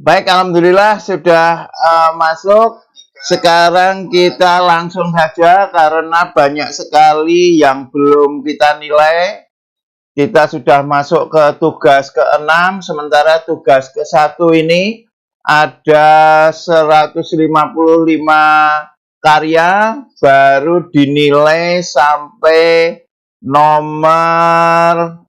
Baik, alhamdulillah sudah masuk. Sekarang kita langsung saja karena banyak sekali yang belum kita nilai. Kita sudah masuk ke tugas ke-6, sementara tugas ke-1 ini ada 155 karya baru dinilai sampai nomor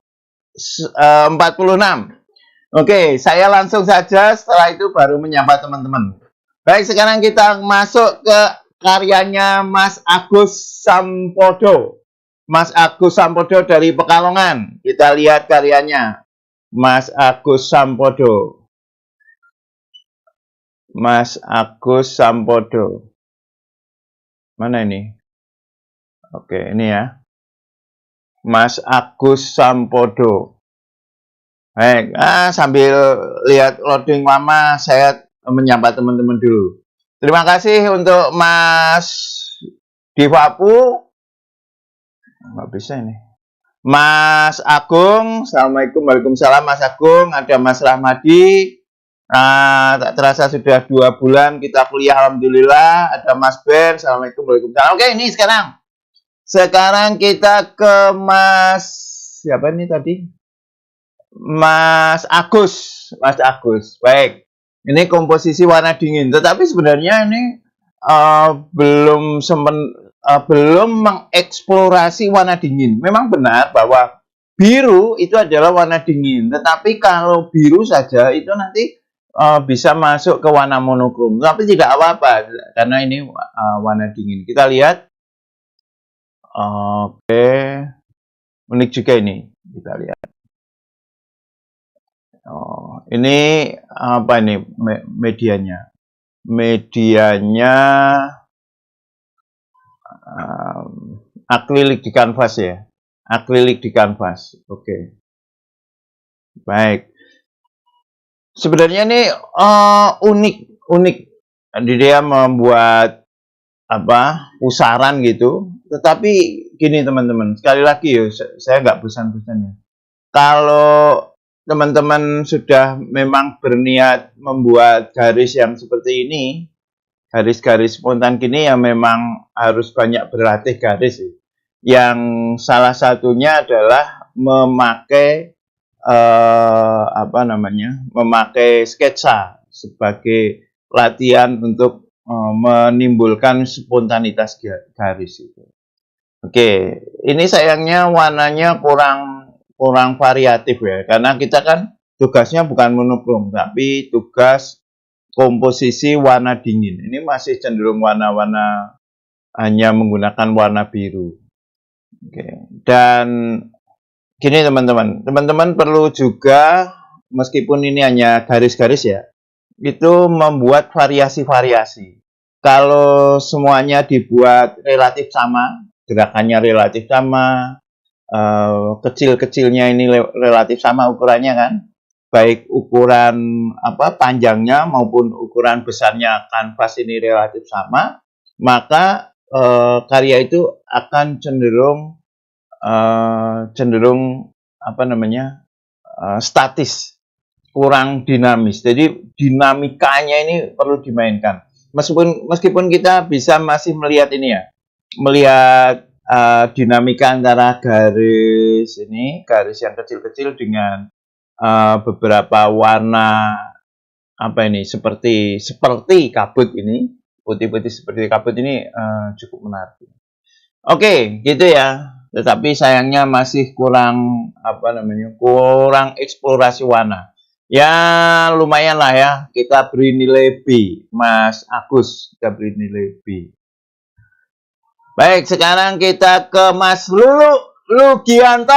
46. Oke, saya langsung saja, setelah itu baru menyapa teman-teman. Baik, sekarang kita masuk ke karyanya Mas Agus Sampodo. Mas Agus Sampodo dari Pekalongan. Kita lihat karyanya. Mas Agus Sampodo. Mas Agus Sampodo. Mana ini? Oke, ini ya. Mas Agus Sampodo. Baik, sambil lihat loading lama, saya menyapa teman-teman dulu. Terima kasih untuk Mas Divapu. Nggak bisa ini. Mas Agung, Assalamualaikum, Waalaikumsalam Mas Agung. Ada Mas Rahmadi. Tak terasa sudah 2 bulan kita kuliah, alhamdulillah. Ada Mas Ben, Assalamualaikum, Waalaikumsalam. Oke, ini sekarang. Sekarang kita ke Mas, siapa ini tadi? Mas Agus. Baik. Ini komposisi warna dingin. Tetapi sebenarnya ini belum mengeksplorasi warna dingin. Memang benar bahwa biru itu adalah warna dingin. Tetapi kalau biru saja itu nanti bisa masuk ke warna monokrom. Tapi tidak apa-apa karena ini warna dingin. Kita lihat. Oke. Unik juga ini. Kita lihat. Oh, ini apa ini medianya? Medianya akrilik di kanvas ya. Akrilik di kanvas. Oke. Baik. Sebenarnya ini unik. Dia membuat apa? Pusaran gitu. Tetapi gini teman-teman, sekali lagi ya, saya nggak bosan-bosannya. Kalau teman-teman sudah memang berniat membuat garis yang seperti ini, garis-garis spontan gini yang memang harus banyak berlatih garis. Yang salah satunya adalah memakai memakai sketsa sebagai latihan untuk menimbulkan spontanitas garis itu. Oke, ini sayangnya warnanya kurang variatif ya, karena kita kan tugasnya bukan monokrom, tapi tugas komposisi warna dingin. Ini masih cenderung warna-warna hanya menggunakan warna biru. Oke. Dan gini teman-teman perlu juga, meskipun ini hanya garis-garis ya, itu membuat variasi-variasi. Kalau semuanya dibuat relatif sama, gerakannya relatif sama, kecil-kecilnya ini relatif sama ukurannya kan, baik ukuran panjangnya maupun ukuran besarnya kanvas ini relatif sama, maka karya itu akan cenderung statis, kurang dinamis. Jadi dinamikanya ini perlu dimainkan. Meskipun kita bisa masih melihat ini ya, melihat dinamika antara garis yang kecil-kecil dengan beberapa warna seperti kabut ini, putih-putih seperti kabut ini cukup menarik. Oke, gitu ya. Tetapi sayangnya masih kurang eksplorasi warna. Ya lumayan lah ya, kita beri nilai B. Mas Agus, kita beri nilai B. Baik, sekarang kita ke Mas Lugianto.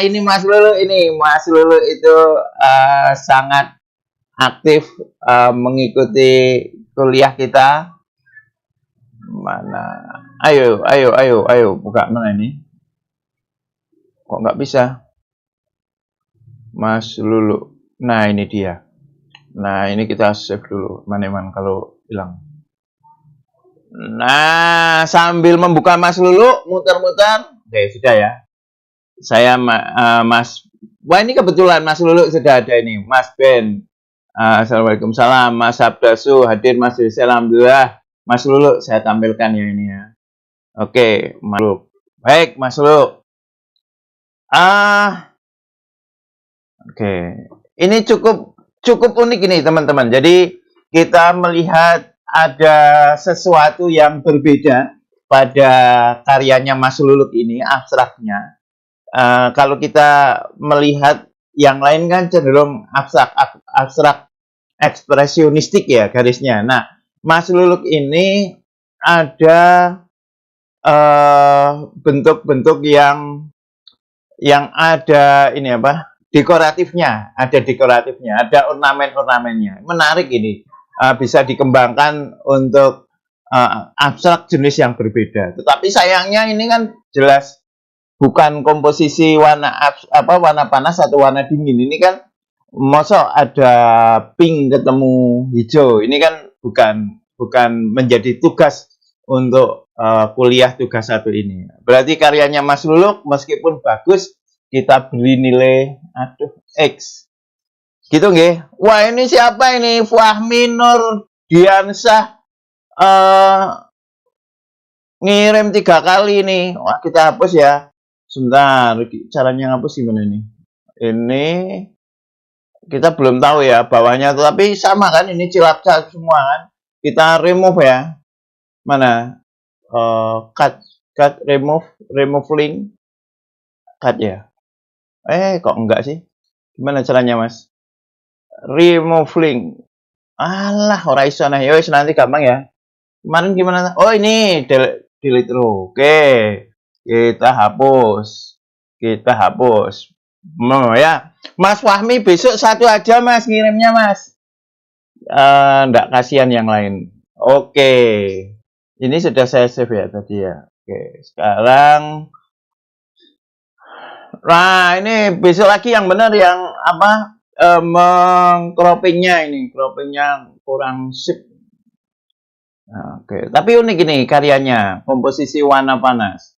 Ini Mas Lulu itu sangat aktif mengikuti kuliah kita. Mana? Ayo, buka mana ini? Kok nggak bisa? Mas Lulu. Nah, ini dia. Nah, ini kita save dulu. Mana kalau hilang. Nah, sambil membuka Mas Lulu, muter-muter. Oke, sudah ya. Saya Mas, wah ini kebetulan Mas Lulu sudah ada ini, Mas Ben. Assalamualaikum salam. Mas Sabdasu hadir, Mas Rizal. Alhamdulillah. Mas Lulu saya tampilkan ya ini ya. Oke, Mas Lulu. Baik, Mas Lulu. Oke. Ini cukup unik ini teman-teman. Jadi kita melihat ada sesuatu yang berbeda pada karyanya Mas Luluk ini, abstraknya. Kalau kita melihat yang lain kan cenderung abstrak ekspresionistik ya garisnya. Nah, Mas Luluk ini ada bentuk-bentuk yang ada ini apa? Dekoratifnya, ada ornamen-ornamennya. Menarik ini. Bisa dikembangkan untuk abstrak jenis yang berbeda. Tetapi sayangnya ini kan jelas bukan komposisi warna panas atau warna dingin. Ini kan mosok ada pink ketemu hijau. Ini kan bukan menjadi tugas untuk kuliah tugas satu ini. Berarti karyanya Mas Luluk meskipun bagus kita beri nilai X. Gitu nggih. Wah, ini siapa ini? Fahmi Nur Diansyah ngirim 3 kali nih. Wah, kita hapus ya. Sebentar, caranya ngapus gimana nih? Ini kita belum tahu ya bawahnya, tapi sama kan ini cilap-cilap semua kan. Kita remove ya. Mana? Cut remove link. Cut ya. Kok enggak sih? Gimana caranya, Mas? Remove link. Alah, ora iso nah. Ya wis nanti gampang ya. Kemarin gimana? Oh, ini delete. Oke. Kita hapus. Ya. Mas Fahmi besok 1 aja, Mas, ngirimnya, Mas. Enggak kasihan yang lain. Oke. Ini sudah saya save ya tadi ya. Oke, sekarang nah, ini besok lagi yang benar yang apa mengcroppingnya ini. Croppingnya kurang sip. Oke, tapi unik ini karyanya, komposisi warna panas.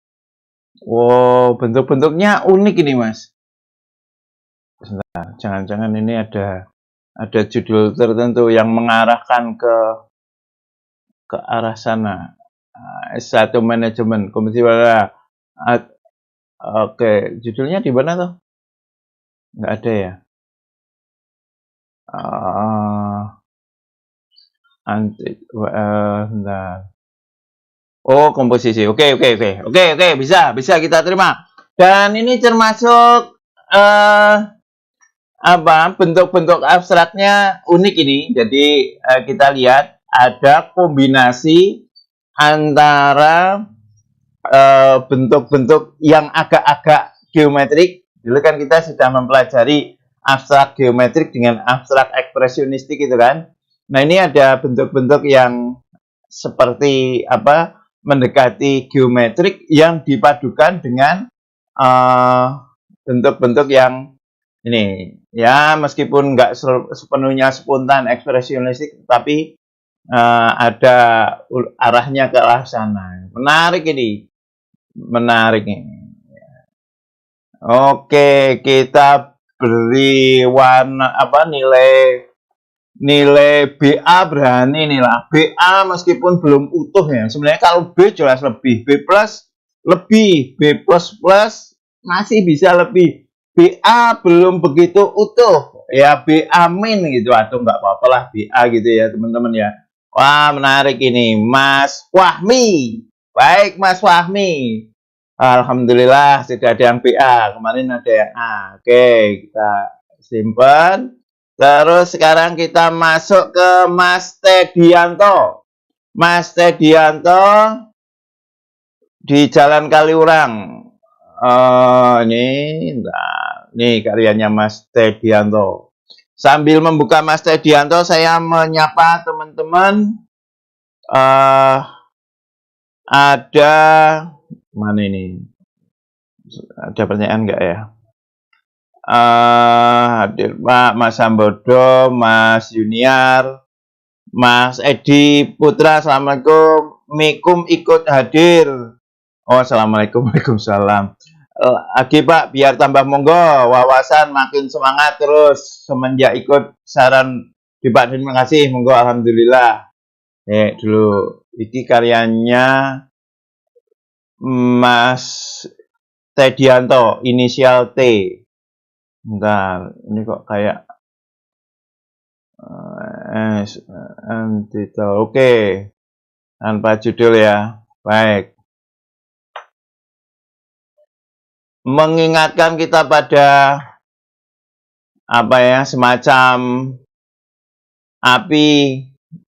Wow, bentuk-bentuknya unik ini, Mas. Sebentar, jangan-jangan ini ada judul tertentu yang mengarahkan ke arah sana. S1 manajemen komisi warna. Oke, judulnya di mana tuh? Nggak ada ya. Bentar. Oh, komposisi. Oke, bisa kita terima. Dan ini termasuk bentuk-bentuk abstraknya unik ini. Jadi kita lihat ada kombinasi antara bentuk-bentuk yang agak-agak geometrik. Dulu kan kita sudah mempelajari abstrak geometrik dengan abstrak ekspresionistik itu kan. Nah, ini ada bentuk-bentuk yang seperti mendekati geometrik yang dipadukan dengan bentuk-bentuk yang ini ya, meskipun nggak sepenuhnya spontan ekspresionistik, tapi ada arahnya ke arah sana. Menarik ini. Oke, kita beri warna nilai BA berani nih lah. BA meskipun belum utuh ya. Sebenarnya kalau B jelas lebih, B plus lebih, B plus masih bisa lebih. BA belum begitu utuh. Ya BA min gitu, atau nggak apa-apa lah BA gitu ya teman-teman ya. Wah, menarik ini, Mas Fahmi. Baik, Mas Fahmi. Alhamdulillah sudah ada yang BA. Kemarin ada yang A. Oke, kita simpan. Terus sekarang kita masuk ke Mas Tedianto. Mas Tedianto di Jalan Kaliurang. Ini karyanya Mas Tedianto. Sambil membuka Mas Tedianto, saya menyapa teman-teman. Ada mana ini? Ada pertanyaan nggak ya? Hadir Pak, Mas Sambodo, Mas Junior, Mas Edi Putra, Assalamualaikum. Mikum ikut hadir. Oh, Assalamualaikum, Waalaikumsalam. Lagi Pak, biar tambah monggo, wawasan makin semangat terus semenjak ikut saran Pak, terima kasih. Monggo, alhamdulillah. Dulu. Ini karyanya Mas Tedianto, inisial T. Bentar, ini kok kayak titel. Oke. Tanpa judul ya. Baik. Mengingatkan kita pada apa ya, semacam api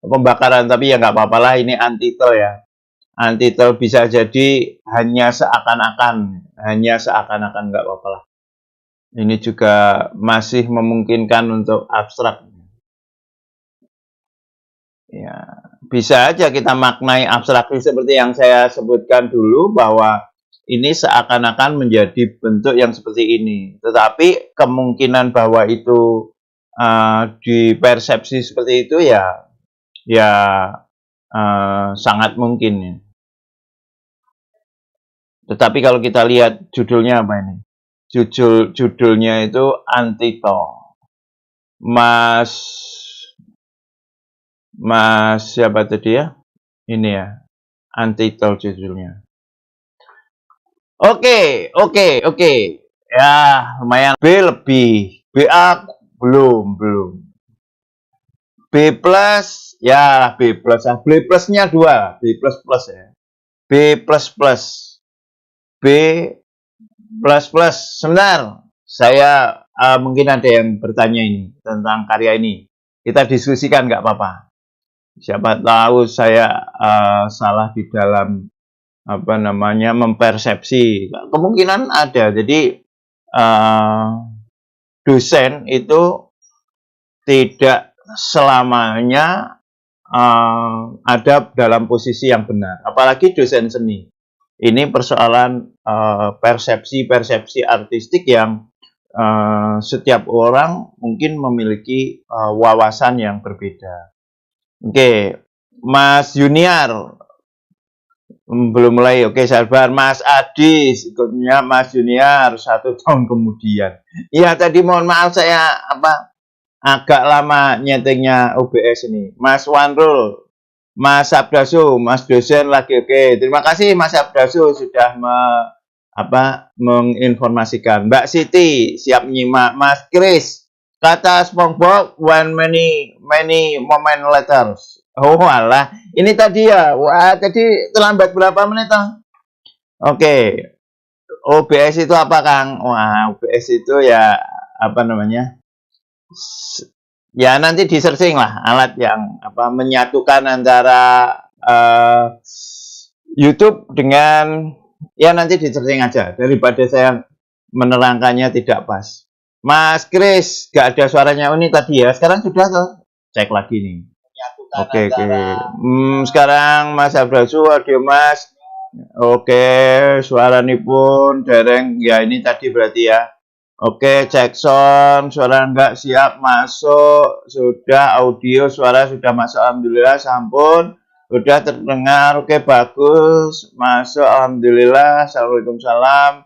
pembakaran, tapi ya nggak apa-apa lah, ini antitel ya. Antitel bisa jadi hanya seakan-akan nggak apa-apa lah. Ini juga masih memungkinkan untuk abstrak. Ya, bisa aja kita maknai abstraksi seperti yang saya sebutkan dulu, bahwa ini seakan-akan menjadi bentuk yang seperti ini. Tetapi kemungkinan bahwa itu dipersepsi seperti itu ya sangat mungkin. Tetapi kalau kita lihat judulnya apa ini? Judulnya itu Antito. Mas siapa tadi ya? Ini ya, Antito judulnya. Oke. Ya, lumayan. B lebih. BA belum. B plus, ya B plus. B plusnya 2. B plus ya. B plus. B plus. Sebentar. Saya mungkin ada yang bertanya ini tentang karya ini. Kita diskusikan, nggak apa-apa. Siapa tahu saya salah di dalam mempersepsi. Kemungkinan ada. Jadi dosen itu tidak selamanya ada dalam posisi yang benar, apalagi dosen seni. Ini persoalan persepsi artistik yang setiap orang mungkin memiliki wawasan yang berbeda. Oke, Mas Junior belum mulai. Oke, sabar. Mas Adis ikutnya Mas Junior 1 tahun kemudian. Iya, tadi mohon maaf saya agak lama nyetingnya OBS ini. Mas Wanrul, Mas Abdasu, Mas dosen lagi. Oke, terima kasih Mas Abdasu sudah menginformasikan. Mbak Siti siap menyimak. Mas Chris, kata SpongeBob when many moment later. Oh alah, ini tadi ya. Wah, tadi terlambat berapa menit toh? Oke. OBS itu apa, Kang? Wah, OBS itu ya ya nanti di searching lah, alat yang menyatukan antara YouTube dengan, ya nanti di searching aja, daripada saya menerangkannya tidak pas. Mas Chris, gak ada suaranya. Ini tadi ya, sekarang sudah tuh. Cek lagi nih. Oke. Sekarang Mas Abdasu, audio Mas. Oke, suara ini pun dereng. Ya ini tadi berarti ya. Oke, cek sound, suara enggak siap masuk. Sudah, audio suara sudah masuk, alhamdulillah, sampun. Sudah terdengar, oke bagus. Masuk, alhamdulillah. Assalamualaikum salam.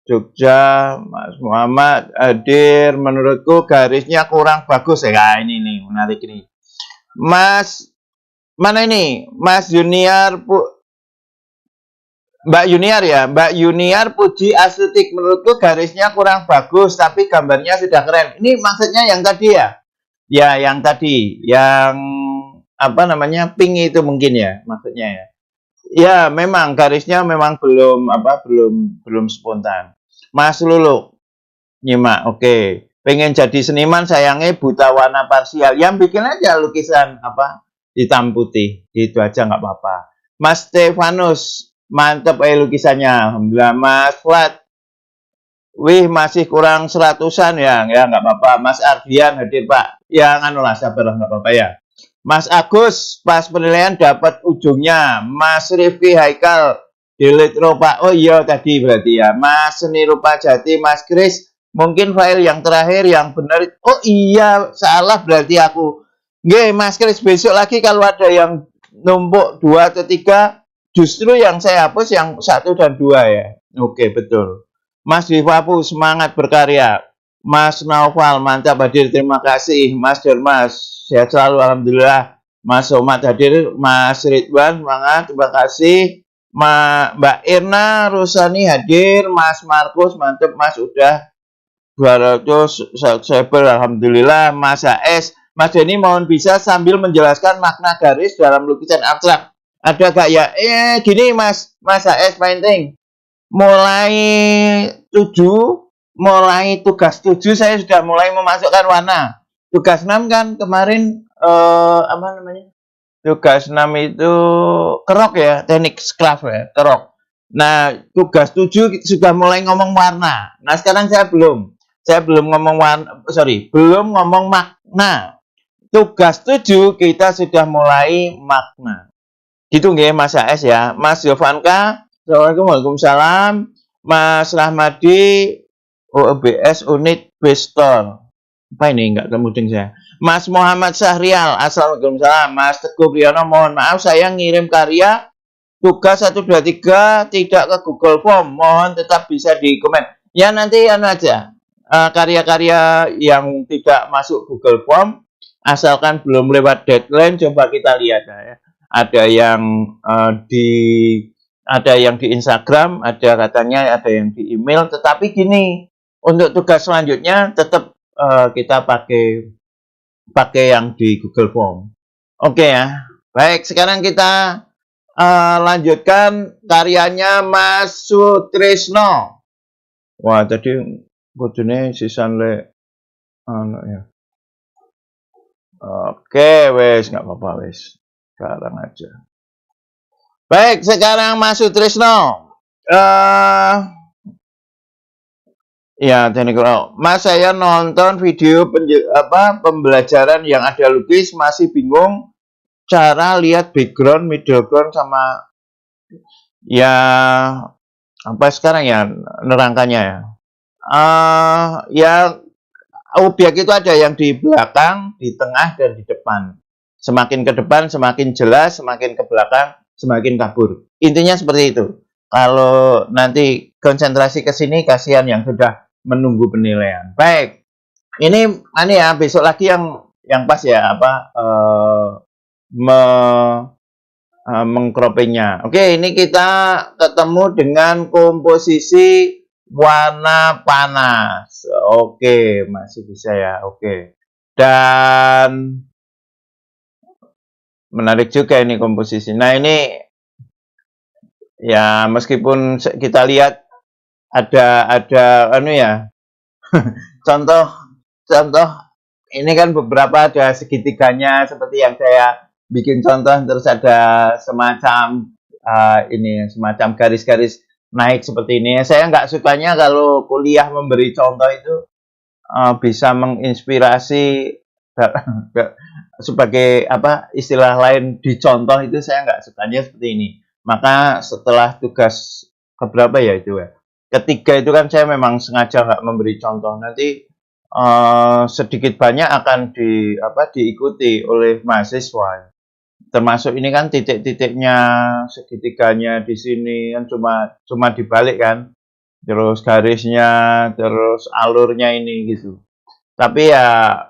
Jogja, Mas Muhammad hadir. Menurutku garisnya kurang bagus ya. Nah, ini nih menarik nih. Mas, mana ini? Mas Junior, Mbak Junior ya? Mbak Junior puji estetik. Menurutku garisnya kurang bagus, tapi gambarnya sudah keren. Ini maksudnya yang tadi ya? Ya, yang tadi. Yang pink itu mungkin ya, maksudnya ya. Ya, memang garisnya memang belum spontan. Mas Lulu, nyimak, oke. Pengen jadi seniman, sayangnya buta warna parsial. Yang bikin aja lukisan hitam putih, itu aja nggak apa-apa. Mas Stefanus, mantep lukisannya, alhamdulillah. Mas Flat, wih masih kurang 100-an ya nggak apa-apa. Mas Ardian hadir Pak, ya lah sabar nggak apa-apa ya. Mas Agus, pas penilaian dapat ujungnya. Mas Rifki Haikal, delete Pak. Oh iya tadi berarti ya. Mas Seni Rupa Jati, Mas Chris, mungkin file yang terakhir yang benar. Oh iya, salah berarti aku. Nggih, Mas Chris, besok lagi kalau ada yang numpuk 2 atau 3, justru yang saya hapus yang 1 dan 2 ya. Oke, betul. Mas Wiwapu, semangat berkarya. Mas Naufal, mantap hadir, terima kasih. Mas Dermas, Sehat selalu, alhamdulillah. Mas Somad hadir, Mas Ridwan, semangat, terima kasih. Mbak Irna Rusani hadir, Mas Markus, mantep Mas, udah 200 subscriber, alhamdulillah. Mas AS, Mas Denny mohon bisa sambil menjelaskan makna garis dalam lukisan abstrak. Ada gak ya? Gini Mas AS painting. Mulai tugas 7 saya sudah mulai memasukkan warna. Tugas 6 kan kemarin apa namanya? Tugas 6 itu kerok ya, teknik craft ya, kerok. Nah, tugas 7 sudah mulai ngomong warna. Nah, sekarang saya belum ngomong belum ngomong makna. Tugas 7 kita sudah mulai makna. Gitu nggih Mas AS ya. Mas Yovanka, Assalamualaikum, Waalaikumsalam. Mas Rahmadi, OBS unit Bestor. Apa ini? Enggak kemudian saya. Mas Muhammad Syahrial, Assalamualaikum. Mas Teguh Priyono, mohon maaf saya ngirim karya tugas 1, 2, 3 tidak ke Google Form. Mohon tetap bisa di komen. Ya nanti aja. Karya-karya yang tidak masuk Google Form, asalkan belum lewat deadline, coba kita lihat ya. Ada yang di Instagram, ada katanya ada yang di email, tetapi gini, untuk tugas selanjutnya tetap kita pakai yang di Google Form. Oke ya. Baik, sekarang kita lanjutkan karyanya Mas Sutrisno. Wah, tadi kudune sisan le ya. Oke, wes nggak apa-apa wes. Sekarang aja. Baik, sekarang Mas Sutrisno. Ya, teknik Mas, saya nonton video pembelajaran yang ada lukis, masih bingung cara lihat background, middle ground sama ya apa sekarang ya nerangkannya ya. Ya objek itu ada yang di belakang, di tengah dan di depan. Semakin ke depan semakin jelas, semakin ke belakang semakin kabur. Intinya seperti itu. Kalau nanti konsentrasi ke sini, kasihan yang sudah menunggu penilaian. Baik, ini ya besok lagi yang pas ya mengcroppingnya. Oke, ini kita ketemu dengan komposisi warna panas. Oke, masih bisa ya. Oke, dan menarik juga ini komposisi. Nah ini ya meskipun kita lihat ada ya contoh ini kan beberapa ada segitiganya seperti yang saya bikin contoh, terus ada semacam semacam garis-garis naik seperti ini. Saya nggak sukanya kalau kuliah memberi contoh itu bisa menginspirasi sebagai istilah lain dicontoh, itu saya nggak sukanya seperti ini. Maka setelah tugas keberapa ya itu ya, ketiga itu kan saya memang sengaja nggak memberi contoh. Nanti sedikit banyak akan diikuti oleh mahasiswa. Termasuk ini kan titik-titiknya, segitiganya di sini kan cuma dibalik kan, terus garisnya, terus alurnya ini gitu. Tapi ya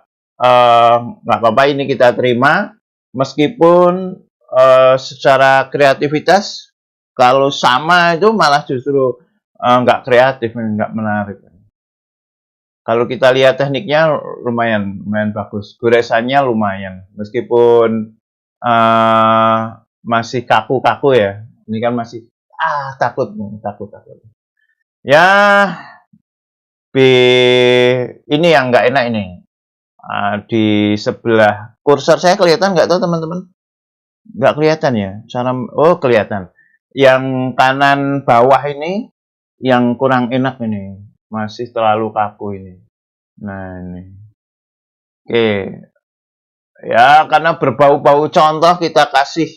nggak apa-apa, ini kita terima meskipun secara kreativitas kalau sama itu malah justru nggak kreatif, nggak menarik. Kalau kita lihat tekniknya lumayan bagus, goresannya lumayan meskipun masih kaku-kaku ya. Ini kan masih takut. Ya, ini yang nggak enak ini. Di sebelah kursor saya kelihatan nggak tahu teman-teman? Nggak kelihatan ya? Kelihatan. Yang kanan bawah ini yang kurang enak ini. Masih terlalu kaku ini. Nah ini. Oke. Ya karena berbau-bau contoh kita kasih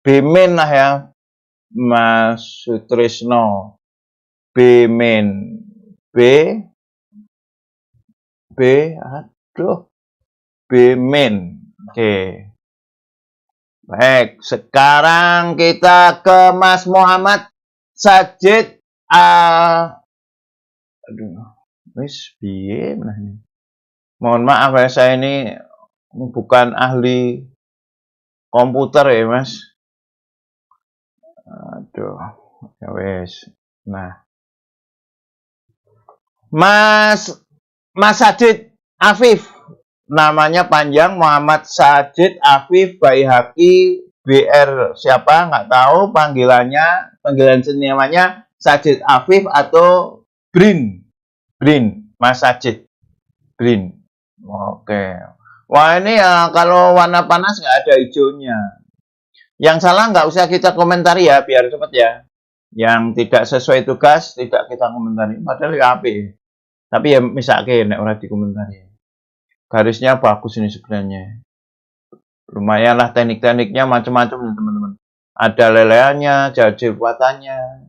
B-min lah ya. Mas Sutrisno. B-min. B-min. Oke. Baik, sekarang kita ke Mas Muhammad Sajid. Wis piye meneh. Mohon maaf ya, saya ini Ini bukan ahli komputer ya, Mas. Aduh, ya wes. Nah, Mas Sajid Afif, namanya panjang Muhammad Sajid Afif Baihaqi BR, siapa nggak tahu, panggilan namanya Sajid Afif atau Brin, Mas Sajid Brin. Oke. Wah, ini ya kalau warna panas nggak ada hijaunya. Yang salah nggak usah kita komentari ya, biar cepat ya. Yang tidak sesuai tugas tidak kita komentari. Padahal ya api. Tapi ya misalnya nek ora dikomentari. Garisnya bagus ini sebenarnya. Lumayan lah, teknik-tekniknya macam-macam nih teman-teman. Ada leleannya, jajil buatannya.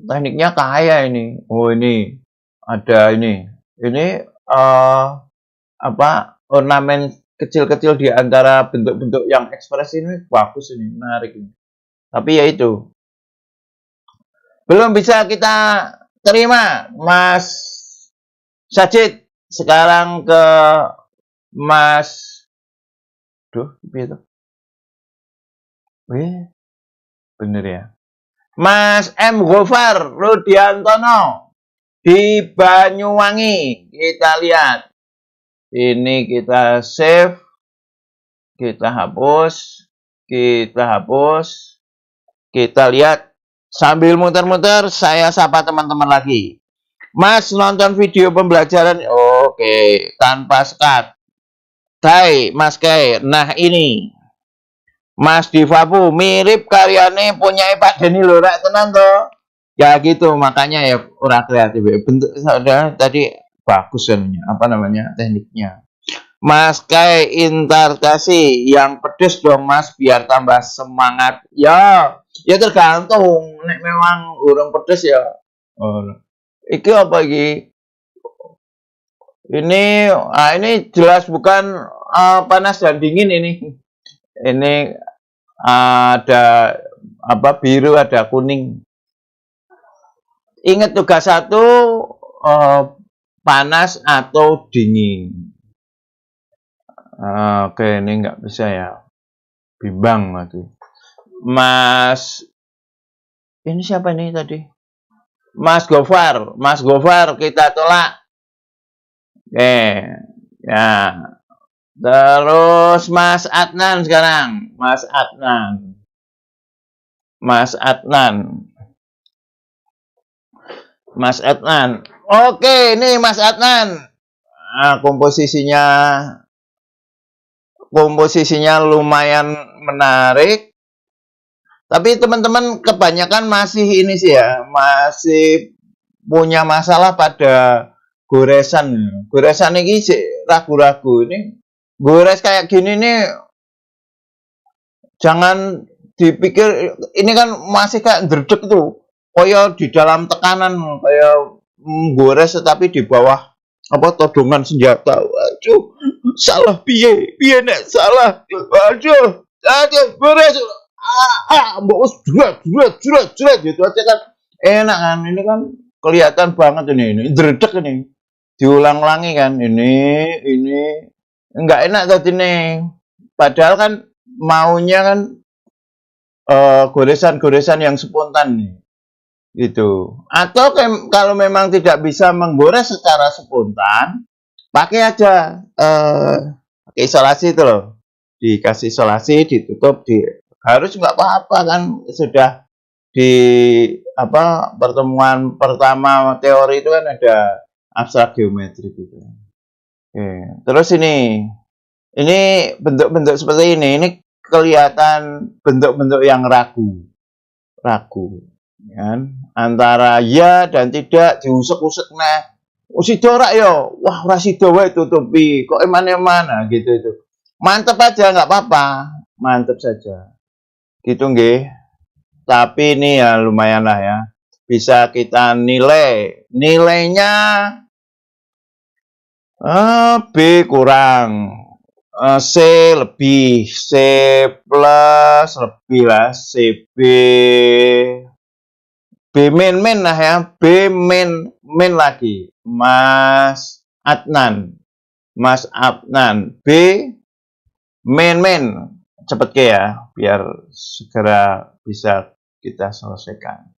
Tekniknya kaya ini. Oh ini ada ini. Ini ornamen kecil-kecil di antara bentuk-bentuk yang ekspresi ini bagus ini, menarik ini. Tapi ya itu belum bisa kita terima, Mas Sajid. Sekarang ke Mas, gitu. Bener ya. Mas M. Gofar Rudiantono di Banyuwangi. Kita lihat. Ini kita save, kita hapus, kita lihat sambil muter-muter. Saya sapa teman-teman lagi. Mas nonton video pembelajaran, oke, tanpa sekat. Hai Mas Kai, nah ini Mas Divapu mirip karyane punya Pak Deni Lora tenan toh. Ya gitu, makanya ya ora kreatif. Bentuk saudara tadi bagus kan, tekniknya. Mas Kai Intarkasi, yang pedes dong Mas biar tambah semangat. Ya tergantung, nek memang urung pedes ya. Iki apa iki? Ini jelas bukan panas dan dingin ini. Ini ada biru, ada kuning. Ingat tugas 1, panas atau dingin. Oke, ini nggak bisa ya. Bimbang lagi. Mas, ini siapa ini tadi? Mas Gofar kita tolak. Oke, ya. Terus Mas Adnan sekarang. Mas Adnan. Oke, ini Mas Adnan. Nah, komposisinya lumayan menarik. Tapi teman-teman kebanyakan masih ini sih ya, masih punya masalah pada goresan. Goresan ini sih ragu-ragu ini. Gores kayak gini nih jangan dipikir ini kan masih kayak dredeg tuh. Kayak di dalam tekanan, kayak gores tetapi di bawah todongan senjata. Aduh, salah piye nek salah. Aduh, gores. Mbok wis jurat gitu aja kan. Enak kan, ini kan kelihatan banget ini dredeg ini. Diulang-ulangi kan, ini enggak enak tadi nih. Padahal kan maunya kan goresan-goresan yang spontan nih. Gitu. Atau kalau memang tidak bisa menggores secara spontan, pakai aja isolasi itu loh. Dikasih isolasi, ditutup, harus nggak apa-apa kan, sudah di pertemuan pertama teori itu kan ada abstrak geometri gitu. Oke. Terus ini bentuk-bentuk seperti ini kelihatan bentuk-bentuk yang ragu kan, antara ya dan tidak, diusek-usek nah sidorak yo, wah ora sido wae tutupi kok emane-emane gitu itu. Mantep aja, nggak apa-apa, mantep saja gitu nggih. Tapi ini ya lumayan lah ya, bisa kita nilainya B kurang, C lebih, C plus lebih lah, C B min lah ya, B min lagi, Mas Adnan. Mas Adnan. B. Men. Cepet ke ya, biar segera bisa kita selesaikan.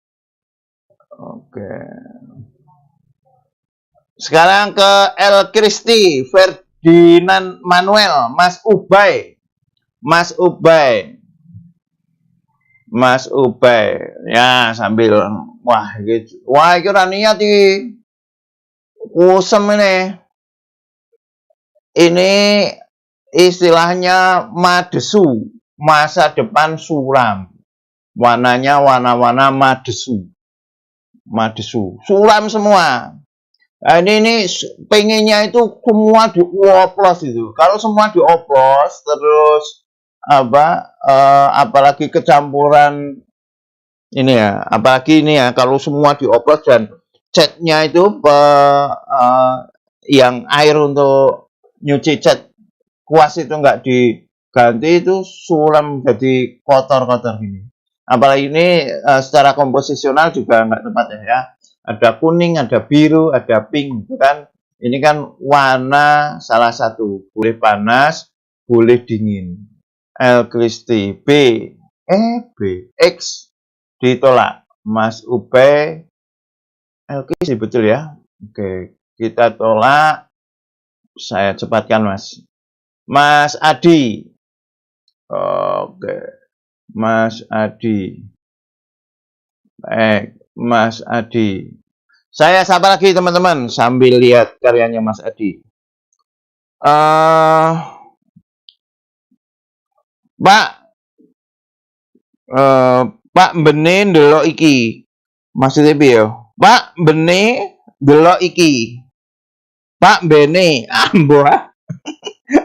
Oke. Sekarang ke El Christi, Ferdinand Manuel, Mas Ubay. Ya, sambil wah iki ora niat iki. Kusem ini. Ini istilahnya madesu, masa depan suram. Warnanya warna-warna madesu. Suram semua. Nah, ini pengennya itu semua dioplos itu. Kalau semua dioplos terus apalagi kecampuran ini ya, apalagi ini ya kalau semua dioplos dan catnya itu yang air untuk nyuci cat kuas itu nggak diganti itu suram jadi kotor-kotor gini. Apalagi ini secara komposisional juga nggak tepat ya. Ada kuning, ada biru, ada pink, itu kan. Ini kan warna salah satu. Boleh panas, boleh dingin. L Christi B. X ditolak. Mas Ubay L Christi betul ya. Oke, kita tolak. Saya cepatkan Mas. Mas Adi. Oke. Mas Adi. Baik, Mas Adi. Saya sapa lagi teman-teman sambil lihat karyanya Mas Adi. Pak Bene ndelok iki. Maksudnya piye yo? Pak Bene ndelok iki. Pak Bene, mbah.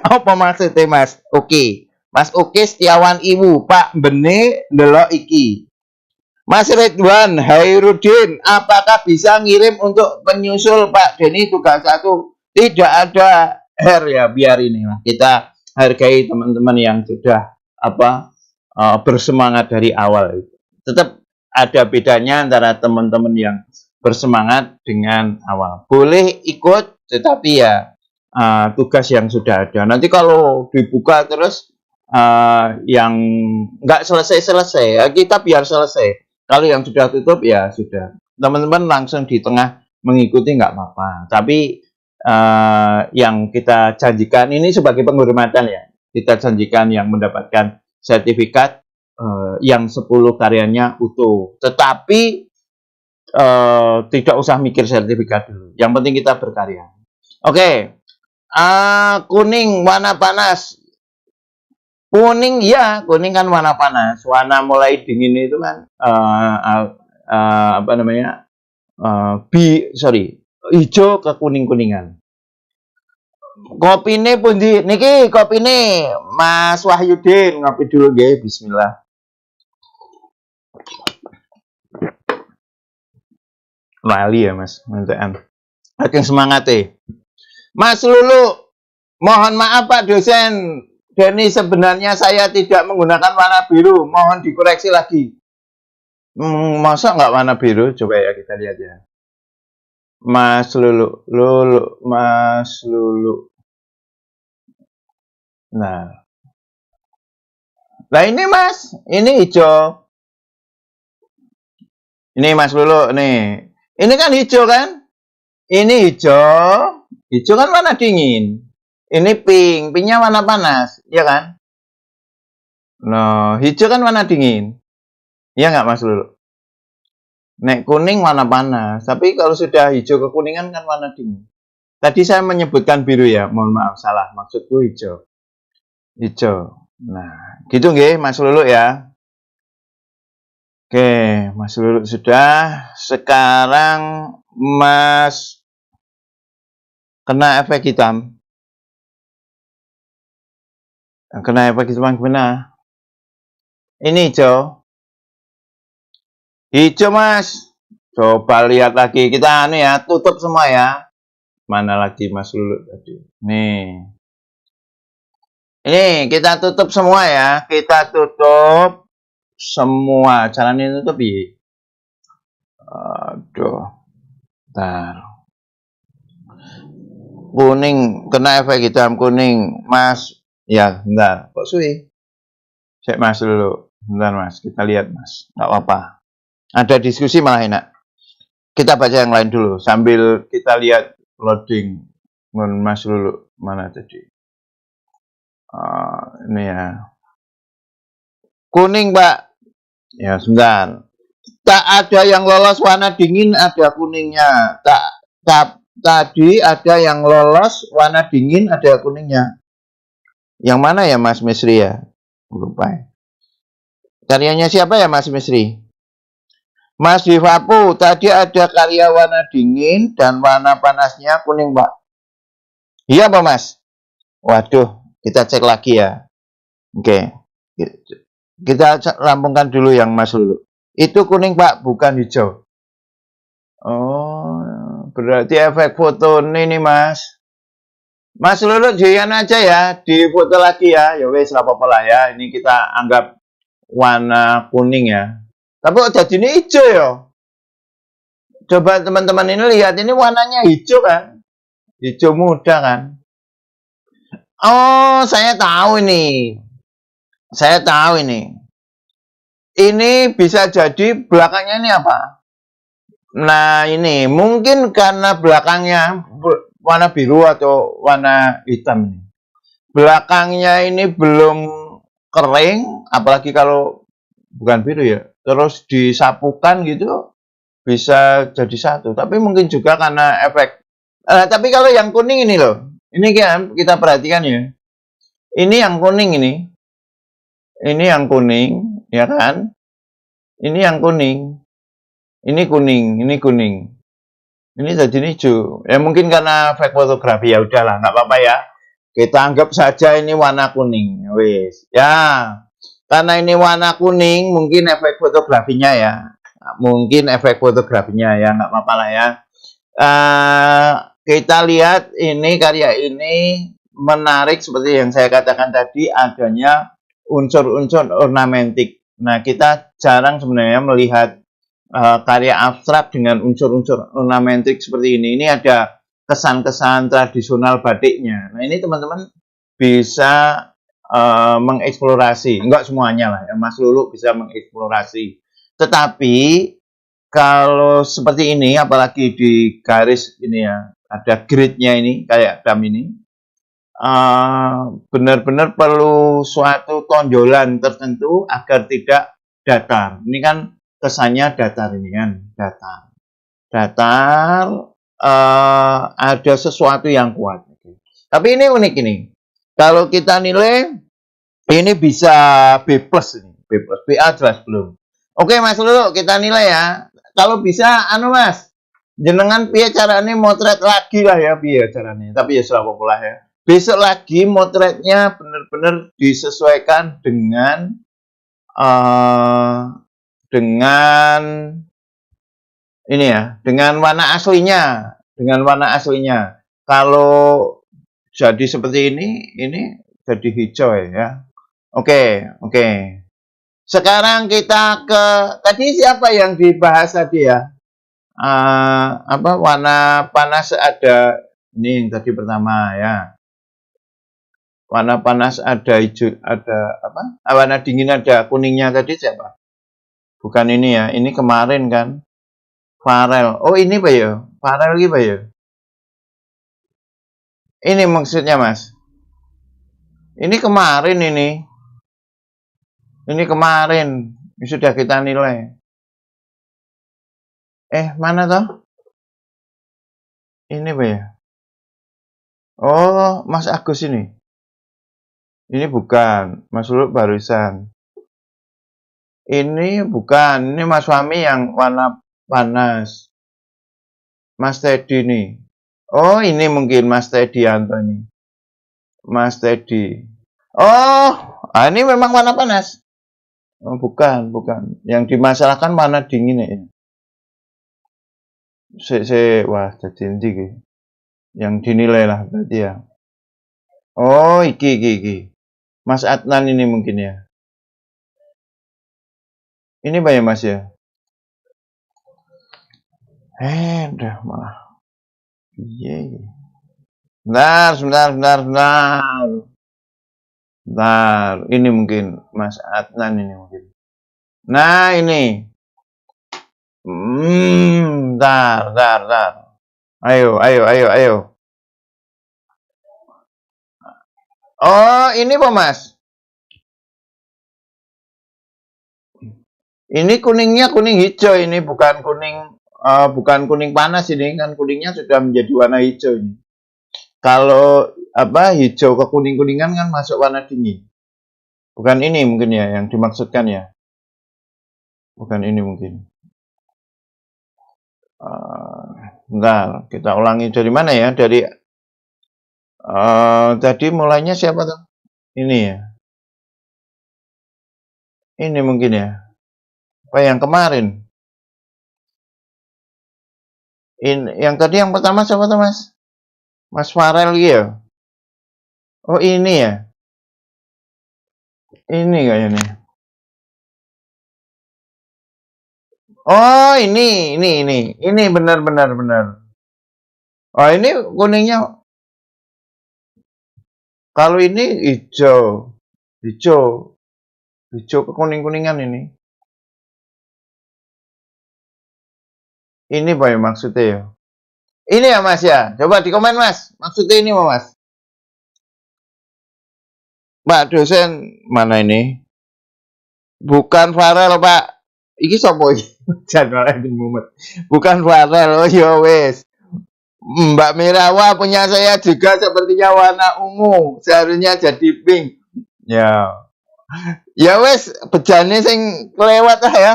Apa maksudnya Mas? Oke. Mas Oke Setiawan Ibu, Pak Bene ndelok iki. Mas Ridwan Hairudin, apakah bisa ngirim untuk penyusul Pak Denny tugas 1? Tidak ada ya, biar ini lah. Kita hargai teman-teman yang sudah bersemangat dari awal. Tetap ada bedanya antara teman-teman yang bersemangat dengan awal. Boleh ikut, tetapi ya tugas yang sudah ada. Nanti kalau dibuka terus yang nggak selesai, ya kita biar selesai. Kalau yang sudah tutup ya sudah. Teman-teman langsung di tengah mengikuti nggak apa-apa. Tapi yang kita janjikan ini sebagai penghormatan ya. Kita janjikan yang mendapatkan sertifikat yang 10 karyanya utuh. Tetapi tidak usah mikir sertifikat dulu. Yang penting kita berkarya. Oke. Kuning warna panas. Kuning ya, kuning kan warna panas. Warna mulai dingin itu kan hijau ke kuning-kuningan. Kopine pundi? Niki kopine Mas Wahyudin, ngopi dulu nggih, bismillah. Lali ya Mas, nantian. Saking semangat Mas Lulu, mohon maaf Pak dosen. Denny sebenarnya saya tidak menggunakan warna biru, mohon dikoreksi lagi. Masa nggak warna biru? Coba ya kita lihat ya. Mas Lulu. Nah ini Mas, ini hijau. Ini Mas Lulu nih. Ini kan hijau kan? Ini hijau. Hijau kan warna dingin. Ini pink, pinknya warna panas, ya kan? Nah, hijau kan warna dingin. Iya nggak Mas Lulu? Nek kuning warna panas, tapi kalau sudah hijau kekuningan kan warna dingin. Tadi saya menyebutkan biru ya, mohon maaf salah, maksudku hijau. Hijau. Nah, gitu nggih Mas Lulu ya. Oke, Mas Lulu sudah. Sekarang Mas kena efek hitam. Kena efek hitam gimana? Ini hijau. Hijau Mas. Coba lihat lagi. Kita ya, tutup semua ya. Mana lagi Mas Lulu tadi? Nih. Ini kita tutup semua ya. Kita tutup semua. Caranya tutup ya. Aduh. Bentar. kuning, kena efek hitam kuning, Mas. Ya, bentar. Kok suwi? Cek Mas dulu. Bentar Mas, kita lihat Mas. Nggak apa-apa. Ada diskusi malah enak. Kita baca yang lain dulu sambil kita lihat loading. Mas dulu mana tadi? Ini ya. Kuning, Pak. Ya, sebentar. Tak ada yang lolos warna dingin, ada kuningnya. Tadi ada yang lolos warna dingin, ada kuningnya. Yang mana ya Mas Misri ya? Lupa. Karyanya siapa ya Mas Misri? Mas Divapu, tadi ada karya warna dingin dan warna panasnya kuning, Pak. Iya, Pak Mas? Waduh, kita cek lagi ya. Oke. Kita rampungkan dulu yang Mas dulu. Itu kuning, Pak, bukan hijau. Oh, berarti efek foto ini, Mas. Mas Lulu Jian aja ya, di foto lagi ya. Ya wes, apa-apa lah ya. Ini kita anggap warna kuning ya. Tapi kok jadi ini hijau ya? Coba teman-teman ini lihat, ini warnanya hijau kan? Hijau muda kan? Oh, saya tahu ini. Saya tahu ini. Ini bisa jadi belakangnya ini apa? Nah, ini mungkin karena belakangnya warna biru atau warna hitam ini. Belakangnya ini belum kering, apalagi kalau bukan biru ya. Terus disapukan gitu bisa jadi satu. Tapi mungkin juga karena efek. Tapi kalau yang kuning ini loh, ini kan kita perhatikan ya. Ini yang kuning ini. Ini yang kuning, ya kan? Ini yang kuning. Ini kuning, ini kuning. Ini jadi hijau. Ya mungkin karena efek fotografi ya udahlah, nggak apa-apa ya. Kita anggap saja ini warna kuning. Wes. Ya. Karena ini warna kuning, mungkin efek fotografinya ya. Mungkin efek fotografinya ya, nggak apa-apa lah ya. Kita lihat ini karya ini menarik seperti yang saya katakan tadi, adanya unsur-unsur ornamentik. Nah, kita jarang sebenarnya melihat karya abstrak dengan unsur-unsur ornamentik seperti ini. Ini ada kesan-kesan tradisional batiknya. Nah, ini teman-teman bisa mengeksplorasi. Enggak semuanya lah ya, Mas Lulu bisa mengeksplorasi. Tetapi kalau seperti ini, apalagi di garis ini ya, ada gridnya ini, kayak dam ini, benar-benar perlu suatu tonjolan tertentu agar tidak datar. Ini kan kesannya datar ini kan, datar. Datar, ada sesuatu yang kuat. Tapi ini unik ini. Kalau kita nilai, ini bisa B plus ini, B plus, BA jelas belum. Oke Mas Lulu, kita nilai ya. Kalau bisa, Mas, jenengan piye caranya motret lagi lah ya, piye caranya. Tapi ya sudah populer ya. Besok lagi motretnya benar-benar disesuaikan dengan ini ya, dengan warna aslinya, Kalau jadi seperti ini jadi hijau ya. Oke. Sekarang kita ke tadi siapa yang dibahas tadi ya? Warna panas ada ini yang tadi pertama ya. Warna panas ada hijau, ada apa? Warna dingin ada kuningnya tadi siapa? Bukan ini ya, ini kemarin kan. Farel. Oh ini Pak ya? Farel gitu Pak ya? Ini maksudnya Mas. Ini kemarin ini. Ini kemarin. Ini sudah kita nilai. Mana toh? Ini Pak ya? Oh, Mas Agus ini. Ini bukan. Mas Lulu barusan. Ini bukan. Ini Mas Fahmi yang warna panas. Mas Teddy nih. Oh, ini mungkin Mas Teddy Antoni. Mas Teddy. Oh, ini memang warna panas. Oh, bukan. Yang dimasalahkan warna dingin ya. Wah, jadi ini. Yang dinilai lah berarti ya. Oh, iki. Mas Adnan ini mungkin ya. Ini Pak ya Mas ya. Udah malah. Iya. Bentar. Ini mungkin Mas Adnan ini mungkin. Nah, ini. Bentar. Ayo. Oh, ini Pak Mas. Ini kuningnya kuning hijau ini, bukan kuning panas ini, kan kuningnya sudah menjadi warna hijau ini. Kalau hijau ke kuning-kuningan kan masuk warna dingin. Bukan ini mungkin ya yang dimaksudkan ya. Bukan ini mungkin. Bentar, kita ulangi dari mana ya? Dari tadi mulainya siapa tuh? Ini ya. Ini mungkin ya. Apa yang kemarin? Yang tadi yang pertama siapa tuh Mas? Mas Farel ya? Oh ini ya? Ini kayaknya. Oh ini benar. Oh ini kuningnya. Kalau ini hijau ke kuning-kuningan ini. Ini apa ya maksudnya ya? Ini ya Mas ya? Coba di komen Mas. Maksudnya ini Mas? Pak dosen mana ini? Bukan Farel Pak. Iki sopo iki? Jangan mumet. Bukan Farel. Oh ya wes. Mbak Mirawa punya saya juga sepertinya warna ungu. Seharusnya jadi pink. Ya. Ya wes, bejane sing kelewat lah ya.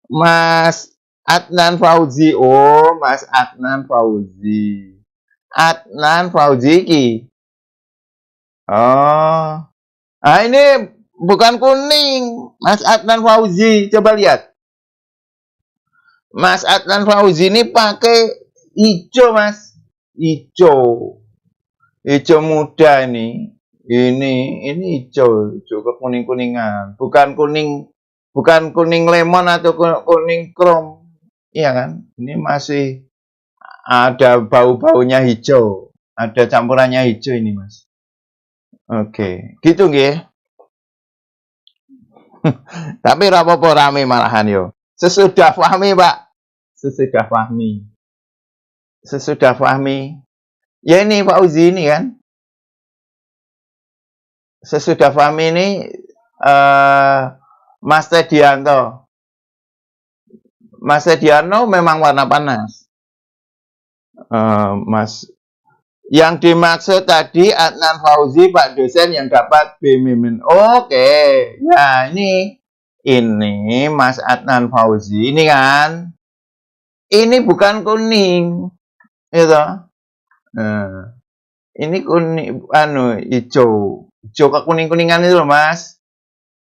Mas Adnan Fauzi. Oh, Mas Adnan Fauzi. Adnan Fauzi ki. Oh. Ah ini bukan kuning. Mas Adnan Fauzi, coba lihat. Mas Adnan Fauzi ini pakai hijau, Mas. Hijau muda ini. Ini hijau ke kuning-kuningan. Bukan kuning lemon atau kuning krom. Iya kan? Ini masih ada bau-baunya hijau. Ada campurannya hijau ini, Mas. Oke, gitu nggih. Tapi rapopo rame malahan yo. Sesudah Fahmi, Pak. Sesudah Fahmi. Ya ini Pak Uzi ini kan. Sesudah Fahmi ini Mas Tedianto. Mas Tedianto memang warna panas. Mas yang dimaksud tadi Adnan Fauzi Pak dosen yang dapat B mimin. Oke. Ya ini Mas Adnan Fauzi ini kan. Ini bukan kuning. Gitu. Ini kuning hijau ke kuning-kuningan itu loh Mas.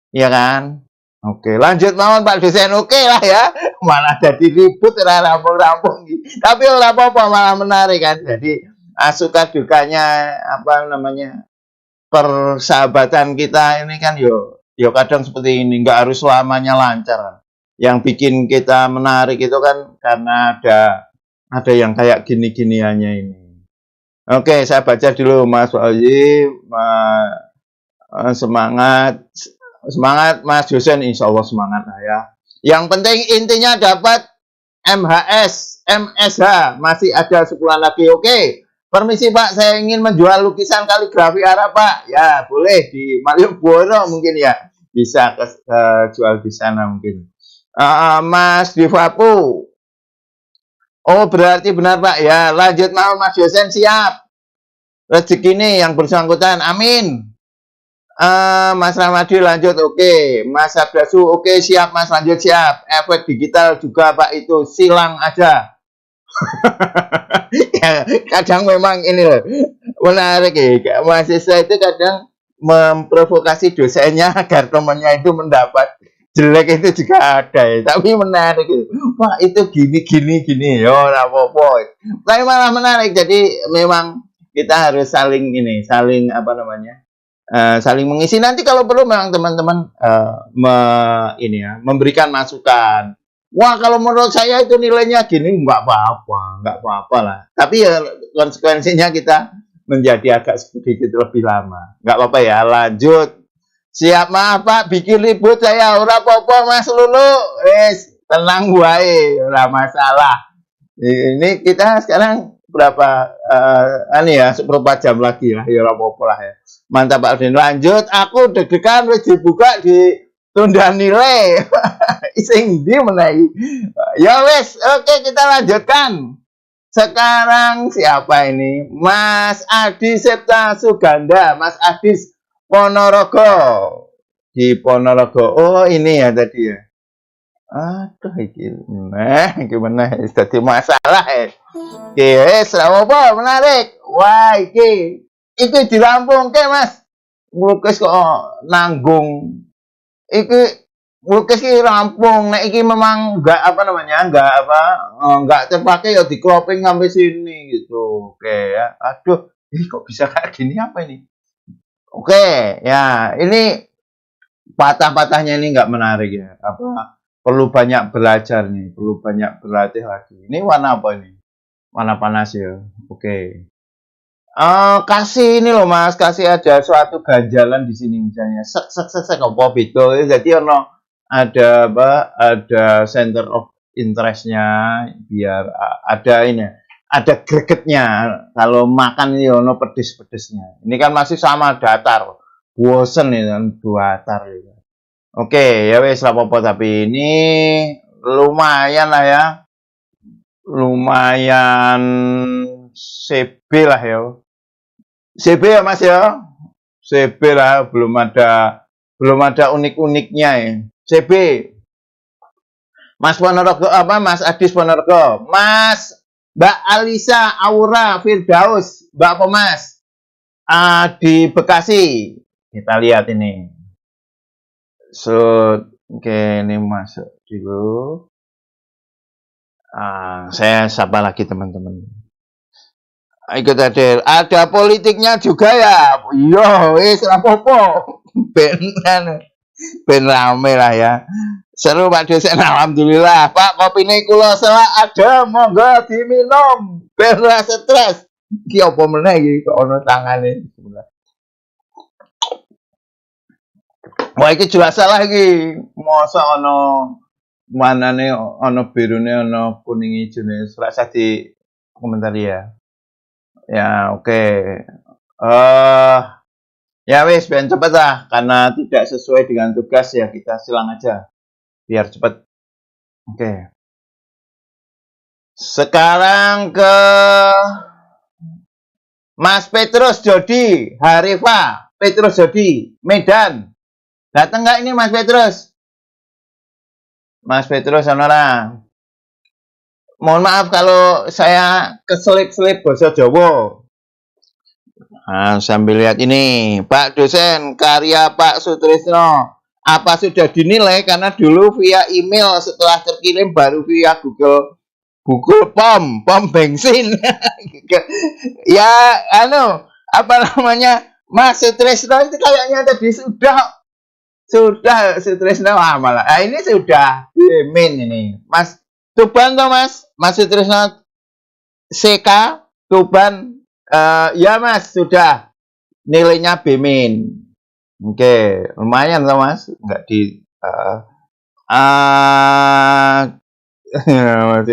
Iya kan? Oke, lanjut mawon Pak dosen. Oke lah ya. Malah jadi ribut rampung-rampung. Tapi ora apa-apa malah menarik kan. Jadi suka dukanya persahabatan kita ini kan yo kadang seperti ini, nggak harus selamanya lancar. Yang bikin kita menarik itu kan karena ada yang kayak gini-giniannya ini. Oke, saya baca dulu Mas Fauzi. Semangat Mas dosen, insya Allah semangat lah ya. Yang penting intinya dapat MHS, MSH, masih ada 10 lagi. Oke. Permisi Pak, saya ingin menjual lukisan kaligrafi Arab Pak. Ya, boleh di Malioboro mungkin ya. Bisa jual di sana mungkin. Mas Divapu. Oh, berarti benar Pak. Ya, lanjut mau Mas dosen siap. Rezeki ini yang bersangkutan. Amin. Mas Ramadi lanjut. Oke. Mas Abdasu. Oke, siap Mas, lanjut siap. Efek digital juga Pak itu. Silang aja. Ya, kadang memang ini loh menarik ya. Mahasiswa itu kadang memprovokasi dosennya agar temannya itu mendapat jelek itu juga ada ya. Tapi menarik itu. Wah itu gini yo apa-apa. Tapi malah menarik. Jadi memang kita harus saling saling mengisi. Nanti kalau perlu memang teman-teman memberikan masukan. Wah kalau menurut saya itu nilainya gini nggak apa-apa lah. Tapi ya konsekuensinya kita menjadi agak sedikit lebih lama. Nggak apa-apa ya, lanjut. Siap, maaf Pak, bikin ribut saya. Ora apa-apa Mas Lulu. Tenang wae, ora masalah. Ini kita sekarang berapa seperempat jam lagi lah, ya apa-apa lah ya. Mantap Pak Alvin. Lanjut, aku deg-degan wis dibuka di tunda nilai. Sing ndi menawi. Ya wes, oke kita lanjutkan. Sekarang siapa ini? Mas Adi Septa Suganda, Mas Adis Ponorogo. Di Ponorogo. Oh, ini ya tadi ya. Aduh, gimana? Jadi masalah ya. Oke, apa menarik. Wah, iki di Lampung ke Mas. Melukis kok nanggung. Iki melukis ki rampung. Nek iki memang enggak terpakai ya di cropping sampai sini gitu. Oke ya. Aduh, ini kok bisa kayak gini apa ini? Oke, ya ini patah-patahnya ini nggak menarik ya. Perlu banyak belajar nih, perlu banyak berlatih lagi. Ini warna apa ini? Warna panas ya. Oke. Kasih ini loh Mas, kasih ada suatu ganjalan di sini misalnya. Sek apa gitu. Jadi ada center of interest-nya biar ada ini. Ada gregetnya, kalau makan ini ono pedes-pedesnya. Ini kan masih sama datar, bosen ini kan datar. Ya. Oke, ya wes apa-apa tapi ini lumayan lah ya, lumayan CB lah ya, CB ya Mas ya, CB lah, belum ada unik-uniknya ya, CB. Mas Ponorogo apa? Mas Adis Ponorogo, Mas Mbak Alisa Aura Firdaus, Mbak Pemas di Bekasi. Kita lihat ini. Oke, ini masuk dulu. Saya sapa lagi teman-teman. Ikut hadir. Ada politiknya juga ya. Yo, rapopo. Ben rame lah ya. Seru Pak dosen, alhamdulillah. Pak, kopine kula selak ada, monggo diminum. Ben ora stres. Iki apa meneh iki kok ana tangane. Wah, iki jelas salah iki. Mosok ana manane ana birune ana kuning ijone. Ora usah di komentari ya. Ya, oke. Ya wis, ben cepet lah karena tidak sesuai dengan tugas ya kita silang aja. Biar cepat. Oke. Sekarang ke Mas Petrus Jodi Harifa, Petrus Jodi Medan. Datang nggak ini Mas Petrus? Mas Petrus Sonora. Mohon maaf kalau saya keselip-selip bahasa Jawa. Sambil lihat ini, Pak dosen karya Pak Sutrisno. Apa sudah dinilai? Karena dulu via email, setelah terkirim baru via Google pom bensin. Ya, apa namanya, Mas Sutrisno itu kayaknya tadi sudah Sutrisno malah. Ini sudah min ini, Mas Tuban toh Mas Sutrisno CK Tuban. Ya Mas sudah nilainya B-min. Oke, lumayan toh Mas, enggak di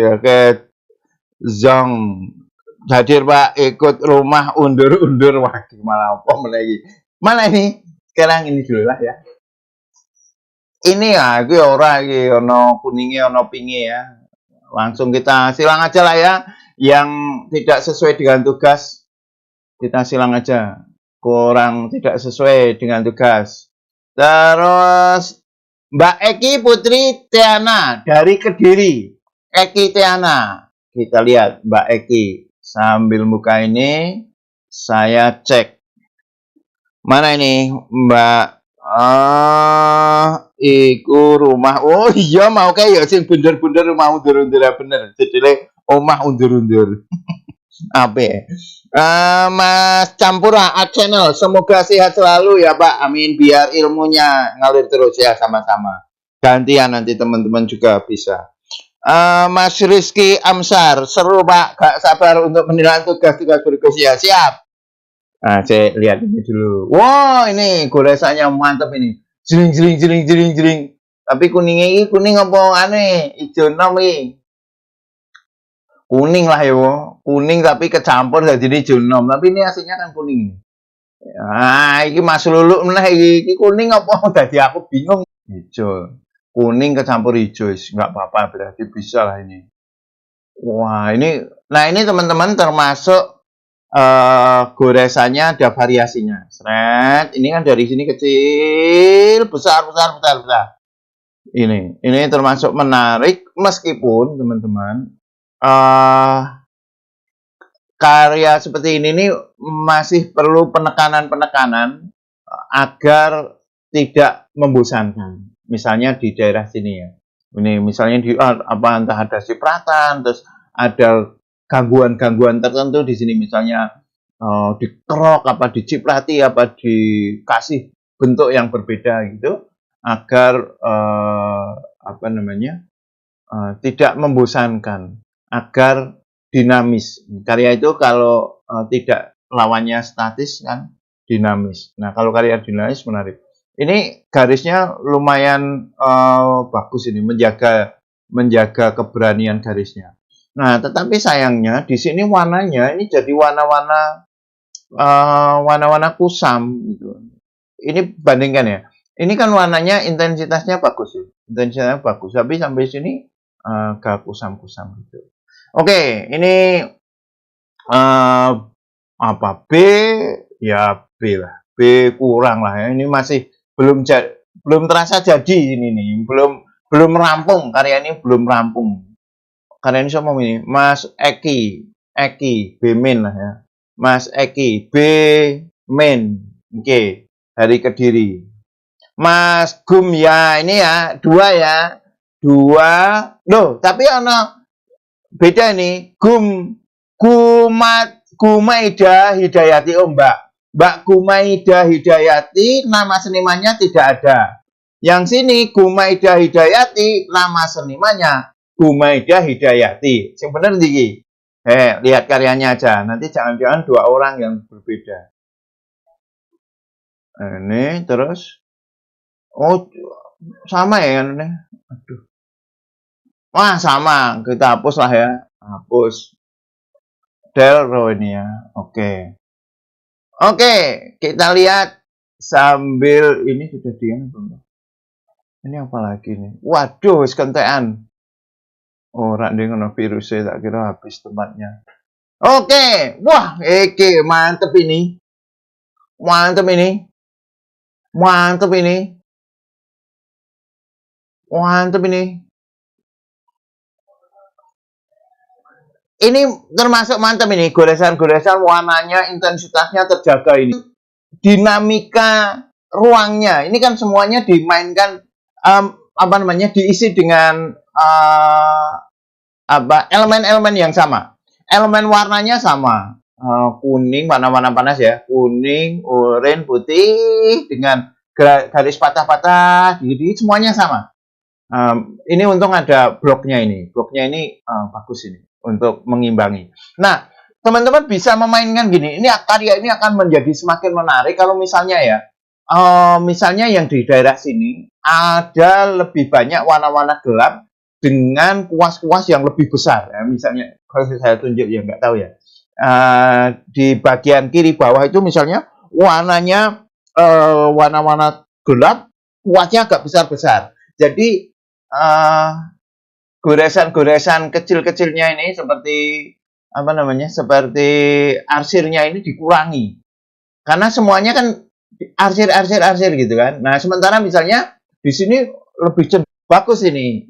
oke. Zong hadir Pak, ikut rumah undur-undur. Wah, malah apa lagi? Mana ini? Sekarang ini dulu lah ya. Ini ya, iki ora iki ono kuninge ono pinge ya. Langsung kita silang aja lah ya. Yang tidak sesuai dengan tugas kita silang aja. Kurang tidak sesuai dengan tugas. Terus Mbak Eki Putri Teana dari Kediri. Eki Teana. Kita lihat Mbak Eki. Sambil buka ini saya cek. Mana ini Mbak? Iku rumah. Oh iya mau kayak ya sing bunder-bunder rumah undur-undur bener. Jadi omah undur-undur. Apa? Mas Campura Channel, semoga sehat selalu ya Pak. Amin, biar ilmunya ngalir terus ya sama-sama. Gantian nanti teman-teman juga bisa. Mas Rizky Amsar, seru Pak, gak sabar untuk menilai tugas-tugas berikutnya. Siap. Nah, saya lihat ini dulu. Wow, ini goresannya mantap ini. Jering jering jering jering jering. Tapi kuningnya ini kuning apa aneh? Ijo nom ini. Kuning lah ya, kuning tapi kecampur jadi ijo nom. Tapi ini aslinya kan kuning ini. Ah, iki Mas Lulu meneh iki kuning apa? Dadi aku bingung. Ijo. Kuning kecampur hijau, nggak apa-apa berarti bisa lah ini. Wah, ini teman-teman termasuk goresannya ada variasinya. Sret, ini kan dari sini kecil, besar, besar, besar, besar. Ini termasuk menarik meskipun teman-teman karya seperti ini nih masih perlu penekanan-penekanan agar tidak membosankan. Misalnya di daerah sini ya. Ini misalnya di entah ada cipratan, terus ada gangguan-gangguan tertentu di sini misalnya dikerok apa diciprati apa dikasih bentuk yang berbeda gitu agar tidak membosankan, agar dinamis. Karya itu kalau tidak lawannya statis kan dinamis. Nah, kalau karya dinamis menarik. Ini garisnya lumayan bagus ini, menjaga keberanian garisnya. Nah, tetapi sayangnya di sini warnanya ini jadi warna-warna kusam gitu. Ini bandingkan ya. Ini kan warnanya intensitasnya bagus ya. Intensitasnya bagus, tapi sampai sini gak kusam-kusam gitu. Oke, ini apa B ya B lah. B kurang lah ya. Ini masih belum terasa jadi ini nih. Belum rampung, karya ini belum rampung. Karya ini sama ini Mas Eki B main lah ya. Mas Eki B main. Oke, dari Kediri. Mas Gum ya, ini ya, 2 ya. 2. Loh, tapi beda nih. Gumaida Hidayati, oh Mbak Gumaida Hidayati, nama senimannya tidak ada. Yang sini Gumaida Hidayati, nama senimannya Gumaida Hidayati. Yang benar nih. Lihat karyanya aja. Nanti jangan-jangan 2 orang yang berbeda. Ini terus. Oh, sama ya kan ini. Aduh. Wah, sama. Kita hapus lah ya. Hapus. Delro ini ya. Oke. Oke, kita lihat sambil ini sudah diam belum? Ini apa lagi nih? Waduh, kentean. Orang dia kena virus tak kira habis tempatnya. Oke, wah, mantep ini. Mantep ini. Mantep ini. Mantep ini. Ini termasuk mantap ini, goresan-goresan warnanya, intensitasnya terjaga ini. Dinamika ruangnya, ini kan semuanya dimainkan diisi dengan elemen-elemen yang sama. Elemen warnanya sama. Kuning, warna-warna panas ya. Kuning, oranye, putih dengan garis patah-patah, jadi semuanya sama. Ini untung ada bloknya ini. Bloknya ini bagus ini untuk mengimbangi. Nah, teman-teman bisa memainkan gini. Ini karya ini akan menjadi semakin menarik kalau misalnya ya, misalnya yang di daerah sini ada lebih banyak warna-warna gelap dengan kuas-kuas yang lebih besar. Ya. Misalnya kalau saya tunjuk ya nggak tahu ya. Di bagian kiri bawah itu misalnya warnanya warna-warna gelap, kuasnya agak besar-besar. Jadi goresan-goresan kecil-kecilnya ini seperti seperti arsirnya ini dikurangi karena semuanya kan arsir gitu kan. Nah, sementara misalnya di sini lebih bagus ini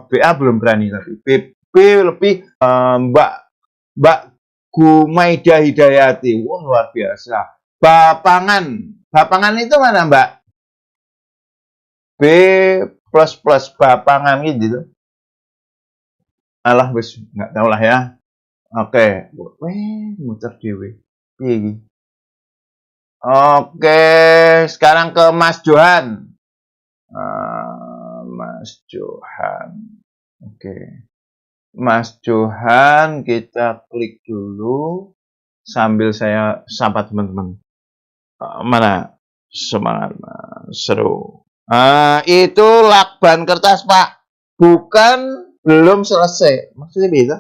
BA belum berani, tapi B lebih Mbak Gumaida Hidayati, wah luar biasa. Bapangan itu mana Mbak? B plus bapangan gitu. Alah wis nggak tahu lah ya. Oke, muter dewe. Oke, sekarang ke Mas Johan. Mas Johan. Oke. Mas Johan kita klik dulu. sambil saya sapa teman-teman. Mana semangat, seru. Itu lakban kertas Pak, bukan belum selesai. Maksudnya beda.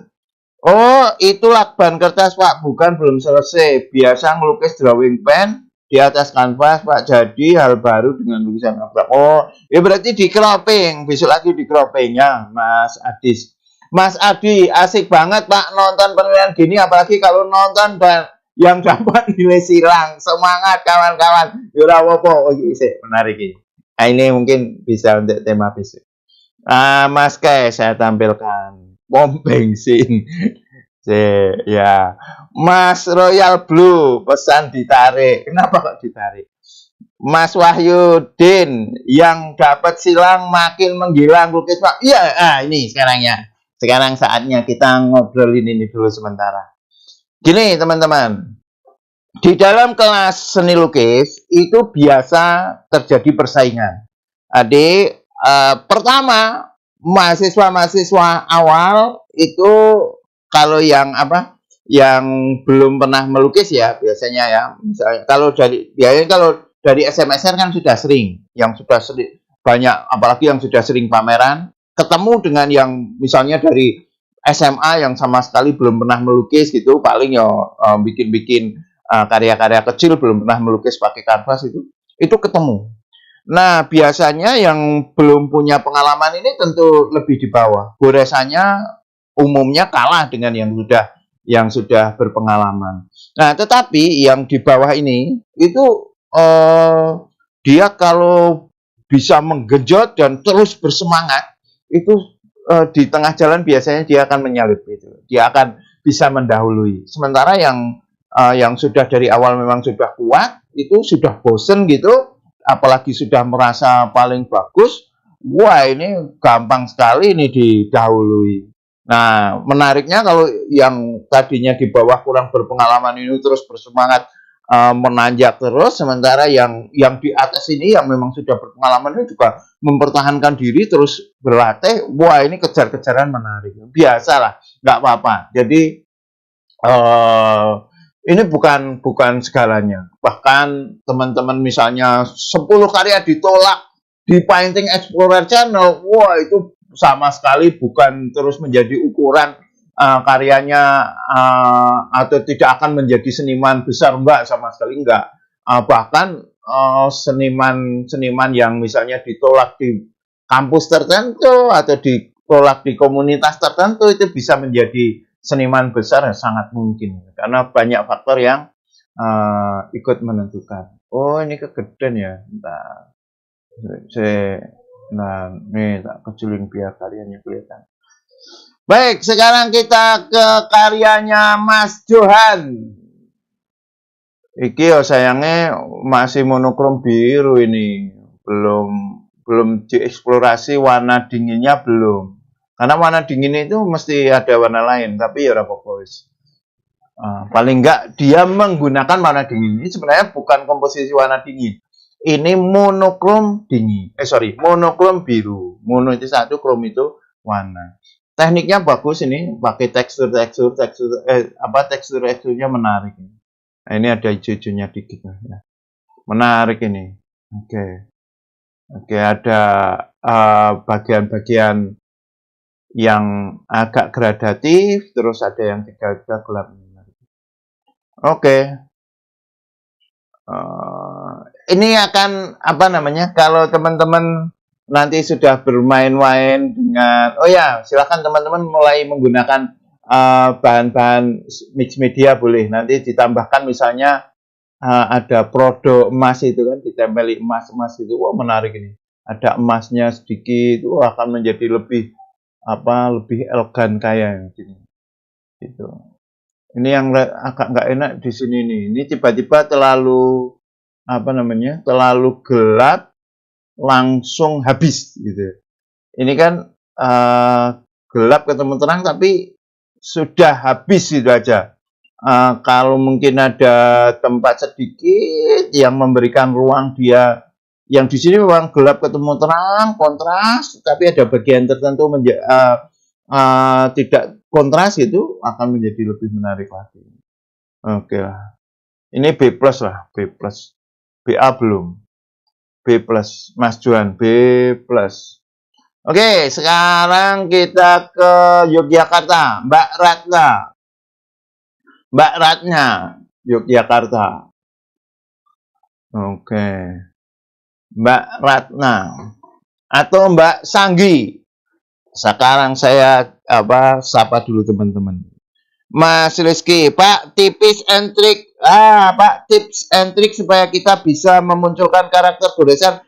Oh, itu lakban kertas Pak, bukan belum selesai. Biasa ngelukis drawing pen di atas kanvas Pak, jadi hal baru dengan lukisan abstrak. Oh, ya berarti di cropping, besok lagi di cropping ya, Mas Adis. Mas Adi, asik banget Pak nonton penilaian gini, apalagi kalau nonton dan yang dapat nilai silang. Semangat kawan-kawan. Yura wopo, menarik ini. Nah, ini mungkin bisa untuk tema besok. Mas Kai, saya tampilkan pom bensin. Ya, Mas Royal Blue pesan ditarik. Kenapa kok ditarik? Mas Wahyudin yang dapat silang makin menggilang lukis Pak. Iya, ini sekarang ya. Sekarang saatnya kita ngobrolin ini dulu sementara. Gini teman-teman, di dalam kelas seni lukis itu biasa terjadi persaingan. Adik, pertama mahasiswa-mahasiswa awal itu kalau yang belum pernah melukis ya biasanya ya. Misalnya kalau dari SMSR kan sudah sering, yang sudah sering banyak, apalagi yang sudah sering pameran, ketemu dengan yang misalnya dari SMA yang sama sekali belum pernah melukis gitu, paling ya bikin-bikin karya-karya kecil, belum pernah melukis pakai kanvas itu ketemu. Nah, biasanya yang belum punya pengalaman ini tentu lebih di bawah. Goresannya umumnya kalah dengan yang sudah berpengalaman. Nah, tetapi yang di bawah ini itu dia kalau bisa menggenjot dan terus bersemangat, itu di tengah jalan biasanya dia akan menyalip itu. Dia akan bisa mendahului. Sementara yang sudah dari awal memang sudah kuat, itu sudah bosen gitu, apalagi sudah merasa paling bagus, wah ini gampang sekali ini didahului. Nah, menariknya kalau yang tadinya di bawah kurang berpengalaman ini terus bersemangat menanjak terus, sementara yang di atas ini yang memang sudah berpengalaman ini juga mempertahankan diri terus berlatih. Wah, ini kejar-kejaran menarik. Biasalah, nggak apa-apa. Jadi ini bukan segalanya. Bahkan teman-teman misalnya 10 karya ditolak di Painting Explorer Channel, wah itu sama sekali bukan terus menjadi ukuran karyanya atau tidak akan menjadi seniman besar, enggak, sama sekali enggak. Bahkan seniman yang misalnya ditolak di kampus tertentu atau ditolak di komunitas tertentu itu bisa menjadi seniman besar, sangat mungkin karena banyak faktor yang ikut menentukan. Oh, ini kegedean ya. Nah, nih tak kecilin biar karyanya kelihatan. Baik, sekarang kita ke karyanya Mas Johan. Iki oh sayangnya masih monokrom biru ini. Belum dieksplorasi warna dinginnya belum. Karena warna dingin itu mesti ada warna lain, tapi ya apa-apa. Paling enggak dia menggunakan warna dingin. Ini sebenarnya bukan komposisi warna dingin. Ini monokrom dingin. Monokrom biru. Mono itu satu, krom itu warna. Tekniknya bagus ini, pakai teksturnya menarik. Nah, ini ada hijau-hijaunya dikit ya. Menarik ini. Oke, ada bagian-bagian yang agak gradatif, terus ada yang agak gelap. Oke. Ini akan kalau teman-teman nanti sudah bermain-main dengan, silakan teman-teman mulai menggunakan bahan-bahan mix media boleh. Nanti ditambahkan misalnya ada produk emas itu kan, ditempeli emas itu, wah menarik ini. Ada emasnya sedikit, wah akan menjadi lebih elegan kayak gini. Gitu. Ini yang agak nggak enak di sini nih. Ini tiba-tiba terlalu gelap langsung habis gitu. Ini kan gelap ketemu terang tapi sudah habis gitu aja. Kalau mungkin ada tempat sedikit yang memberikan ruang dia, yang di sini memang gelap ketemu terang, kontras, tapi ada bagian tertentu tidak kontras, itu akan menjadi lebih menarik lagi. Oke lah. Ini B plus lah, B plus. BA belum. B plus, Mas Juan, B plus. Oke, sekarang kita ke Yogyakarta, Mbak Ratna. Mbak Ratna, Yogyakarta. Oke. Mbak Ratna. Atau Mbak Sanggi. Sekarang saya sapa dulu teman-teman. Mas Rizky, Pak, tips and trick. Pak, tips and trick supaya kita bisa memunculkan karakter goresan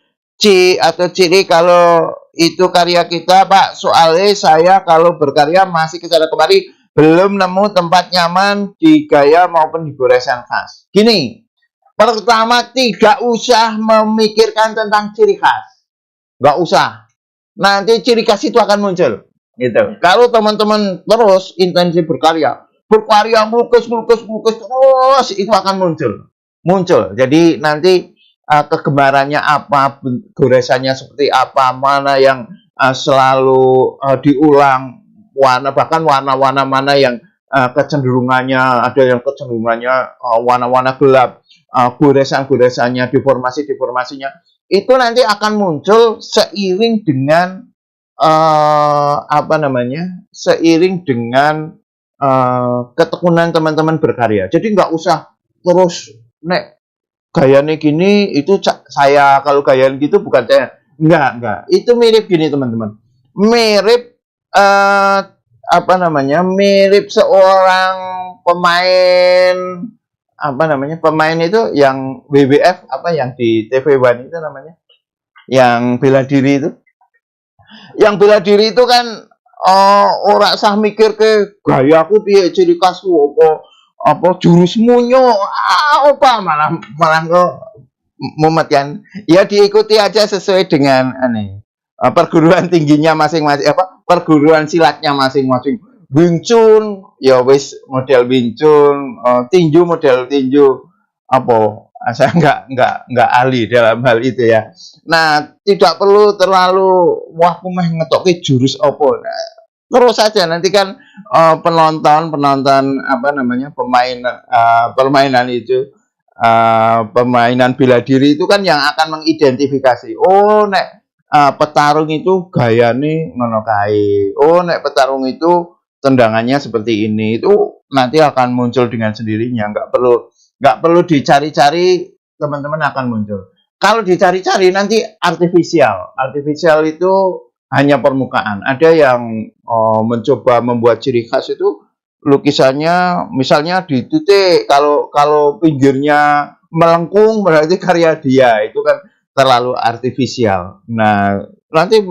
atau ciri kalau itu karya kita, Pak. Soalnya saya kalau berkarya masih kesana kemari belum nemu tempat nyaman di gaya maupun di goresan khas. Gini, pertama tidak usah memikirkan tentang ciri khas. Nggak usah. Nanti ciri khas itu akan muncul. Gitu. Kalau teman-teman terus intensif berkarya melukis terus, itu akan muncul. Jadi nanti kegemarannya apa, goresannya seperti apa, mana yang selalu diulang, bahkan warna-warna mana yang kecenderungannya, ada yang kecenderungannya warna-warna gelap, goresan-goresannya, deformasinya, itu nanti akan muncul seiring dengan seiring dengan ketekunan teman-teman berkarya. Jadi nggak usah terus gayanya gini, itu saya kalau gayanya gitu bukan saya. Enggak. Itu mirip gini teman-teman. Mirip mirip seorang pemain pemain itu yang WWF yang di TV One itu namanya, yang bela diri itu. Yang bela diri itu kan ora sah mikir ke gayaku piye, ciri khasku apa jurusmu malah kok mematian. Ya diikuti aja sesuai dengan perguruan tingginya masing-masing, perguruan silatnya masing-masing. Wing Chun ya wis model Wing Chun, tinju model tinju saya nggak ahli dalam hal itu ya. Nah, tidak perlu terlalu aku mah ngetokke jurus opo. Nah, terus saja nanti kan penonton permainan itu permainan bela diri itu kan yang akan mengidentifikasi. Petarung itu gayane ngono kae. Nek petarung itu tendangannya seperti ini. Itu nanti akan muncul dengan sendirinya, nggak perlu dicari-cari, teman-teman akan muncul. Kalau dicari-cari nanti artifisial itu hanya permukaan. Ada yang mencoba membuat ciri khas itu lukisannya misalnya di titik, kalau pinggirnya melengkung berarti karya dia, itu kan terlalu artifisial. Nah, nanti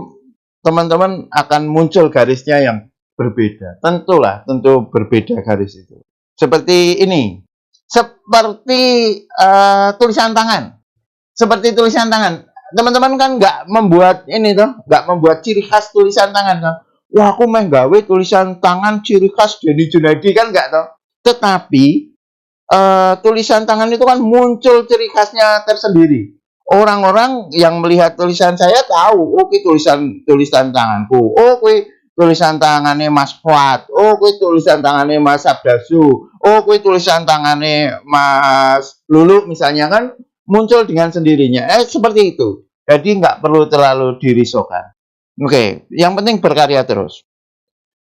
teman-teman akan muncul garisnya yang berbeda. Tentu berbeda garis itu. Seperti ini. Seperti tulisan tangan. Teman-teman kan nggak membuat ciri khas tulisan tangan kan. Wah, aku main gawe tulisan tangan ciri khas Denny Junaidi kan nggak toh. Tetapi tulisan tangan itu kan muncul ciri khasnya tersendiri. Orang-orang yang melihat tulisan saya tahu, oke, tulisan tanganku. Oke, tulisan tangannya Mas Fuad, tulisan tangannya Mas Abdasu, tulisan tangannya Mas Lulu misalnya, kan muncul dengan sendirinya. Seperti itu. Jadi nggak perlu terlalu dirisaukan. Oke, yang penting berkarya terus.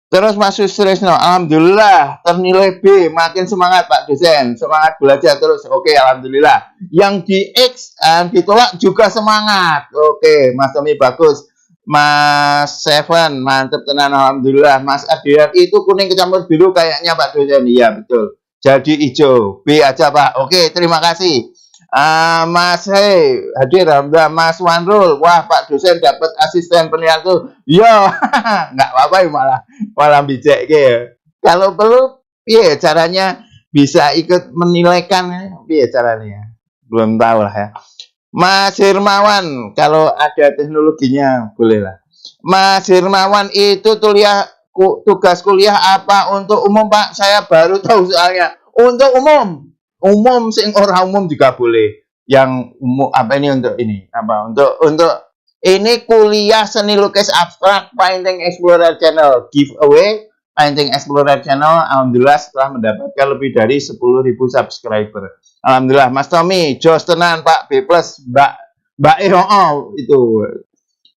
Terus Mas Susresno, alhamdulillah ternilai B, makin semangat Pak dosen, semangat belajar terus. Oke, alhamdulillah. Yang di X ditolak juga semangat. Oke, Mas Tommy bagus. Mas Seven, mantep tenan, alhamdulillah. Mas Adrian, itu kuning kecampur biru kayaknya Pak dosen. Iya, betul. Jadi hijau. B aja Pak. Oke, terima kasih. Mas hadir, alhamdulillah. Mas Wanrul, wah Pak dosen dapat asisten penilaian tuh. Yo, nggak apa-apa malah bijak ya. Kalau perlu, caranya bisa ikut menilaikan, caranya. Belum tahu lah ya. Mas Hermawan, kalau ada teknologinya boleh lah. Mas Hermawan, itu tugas kuliah apa untuk umum Pak? Saya baru tahu soalnya. Untuk umum sing ora umum juga boleh. Yang umum untuk ini kuliah seni lukis abstrak painting explorer channel giveaway Painting Explorer Channel, alhamdulillah setelah mendapatkan lebih dari 10.000 subscriber. Alhamdulillah, Mas Tommy, jos tenan Pak, B+, Mbak itu.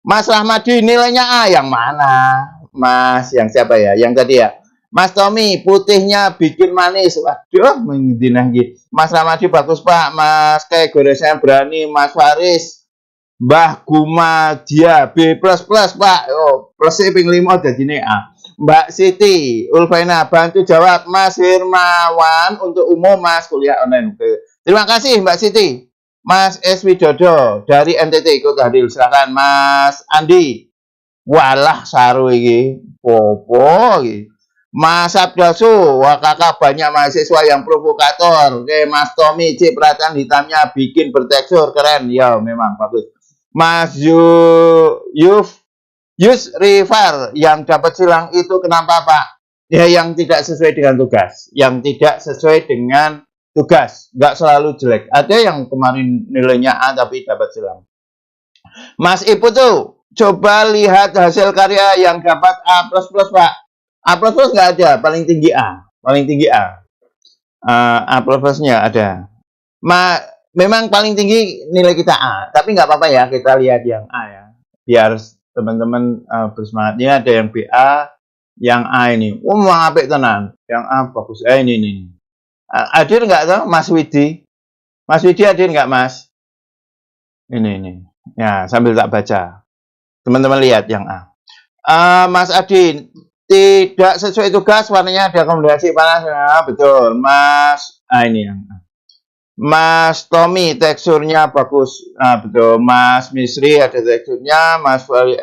Mas Rahmadi, nilainya A, yang mana? Mas, yang siapa ya? Yang tadi ya? Mas Tommy, putihnya bikin manis. Waduh, mendinah gitu. Mas Rahmadi bagus Pak, Mas kayak goresnya berani, Mas Faris. Mbah Guma dia B++ Pak. Oh, plus ping 5 jadi A. Mbak Siti Ulfaina bantu jawab Mas Hirmawan untuk umum Mas kuliah online. Terima kasih Mbak Siti. Mas S Widodo dari NTT ikut hadir. Silakan Mas Andi. Walah saru iki. Popo iki. Mas Abdasu, wah kakak banyak mahasiswa yang provokator. Oke, Mas Tommy, cip perhatian hitamnya bikin bertekstur keren. Ya, memang bagus. Mas Yus River yang dapat silang itu kenapa Pak? Ya yang tidak sesuai dengan tugas. Yang tidak sesuai dengan tugas. Nggak selalu jelek. Ada yang kemarin nilainya A tapi dapat silang. Mas Ibu tuh, coba lihat hasil karya yang dapat A++ Pak. A++ nggak ada, paling tinggi A. Paling tinggi A. A++-nya ada. Memang paling tinggi nilai kita A. Tapi nggak apa-apa ya, kita lihat yang A ya. Biar teman-teman bersemangat. Ini ada yang BA, yang A ini. Memang apik tenan. Yang A bagus. Ini. Hadir nggak tuh Mas Widi? Mas Widi hadir nggak Mas? Ini. Ya, sambil tak baca. Teman-teman lihat yang A. Mas Adi, tidak sesuai tugas, warnanya ada kombinasi panas. Nah, betul. Mas, ini yang A. Mas Tommy teksturnya bagus. Betul. Mas Misri ada teksturnya. Mas Wali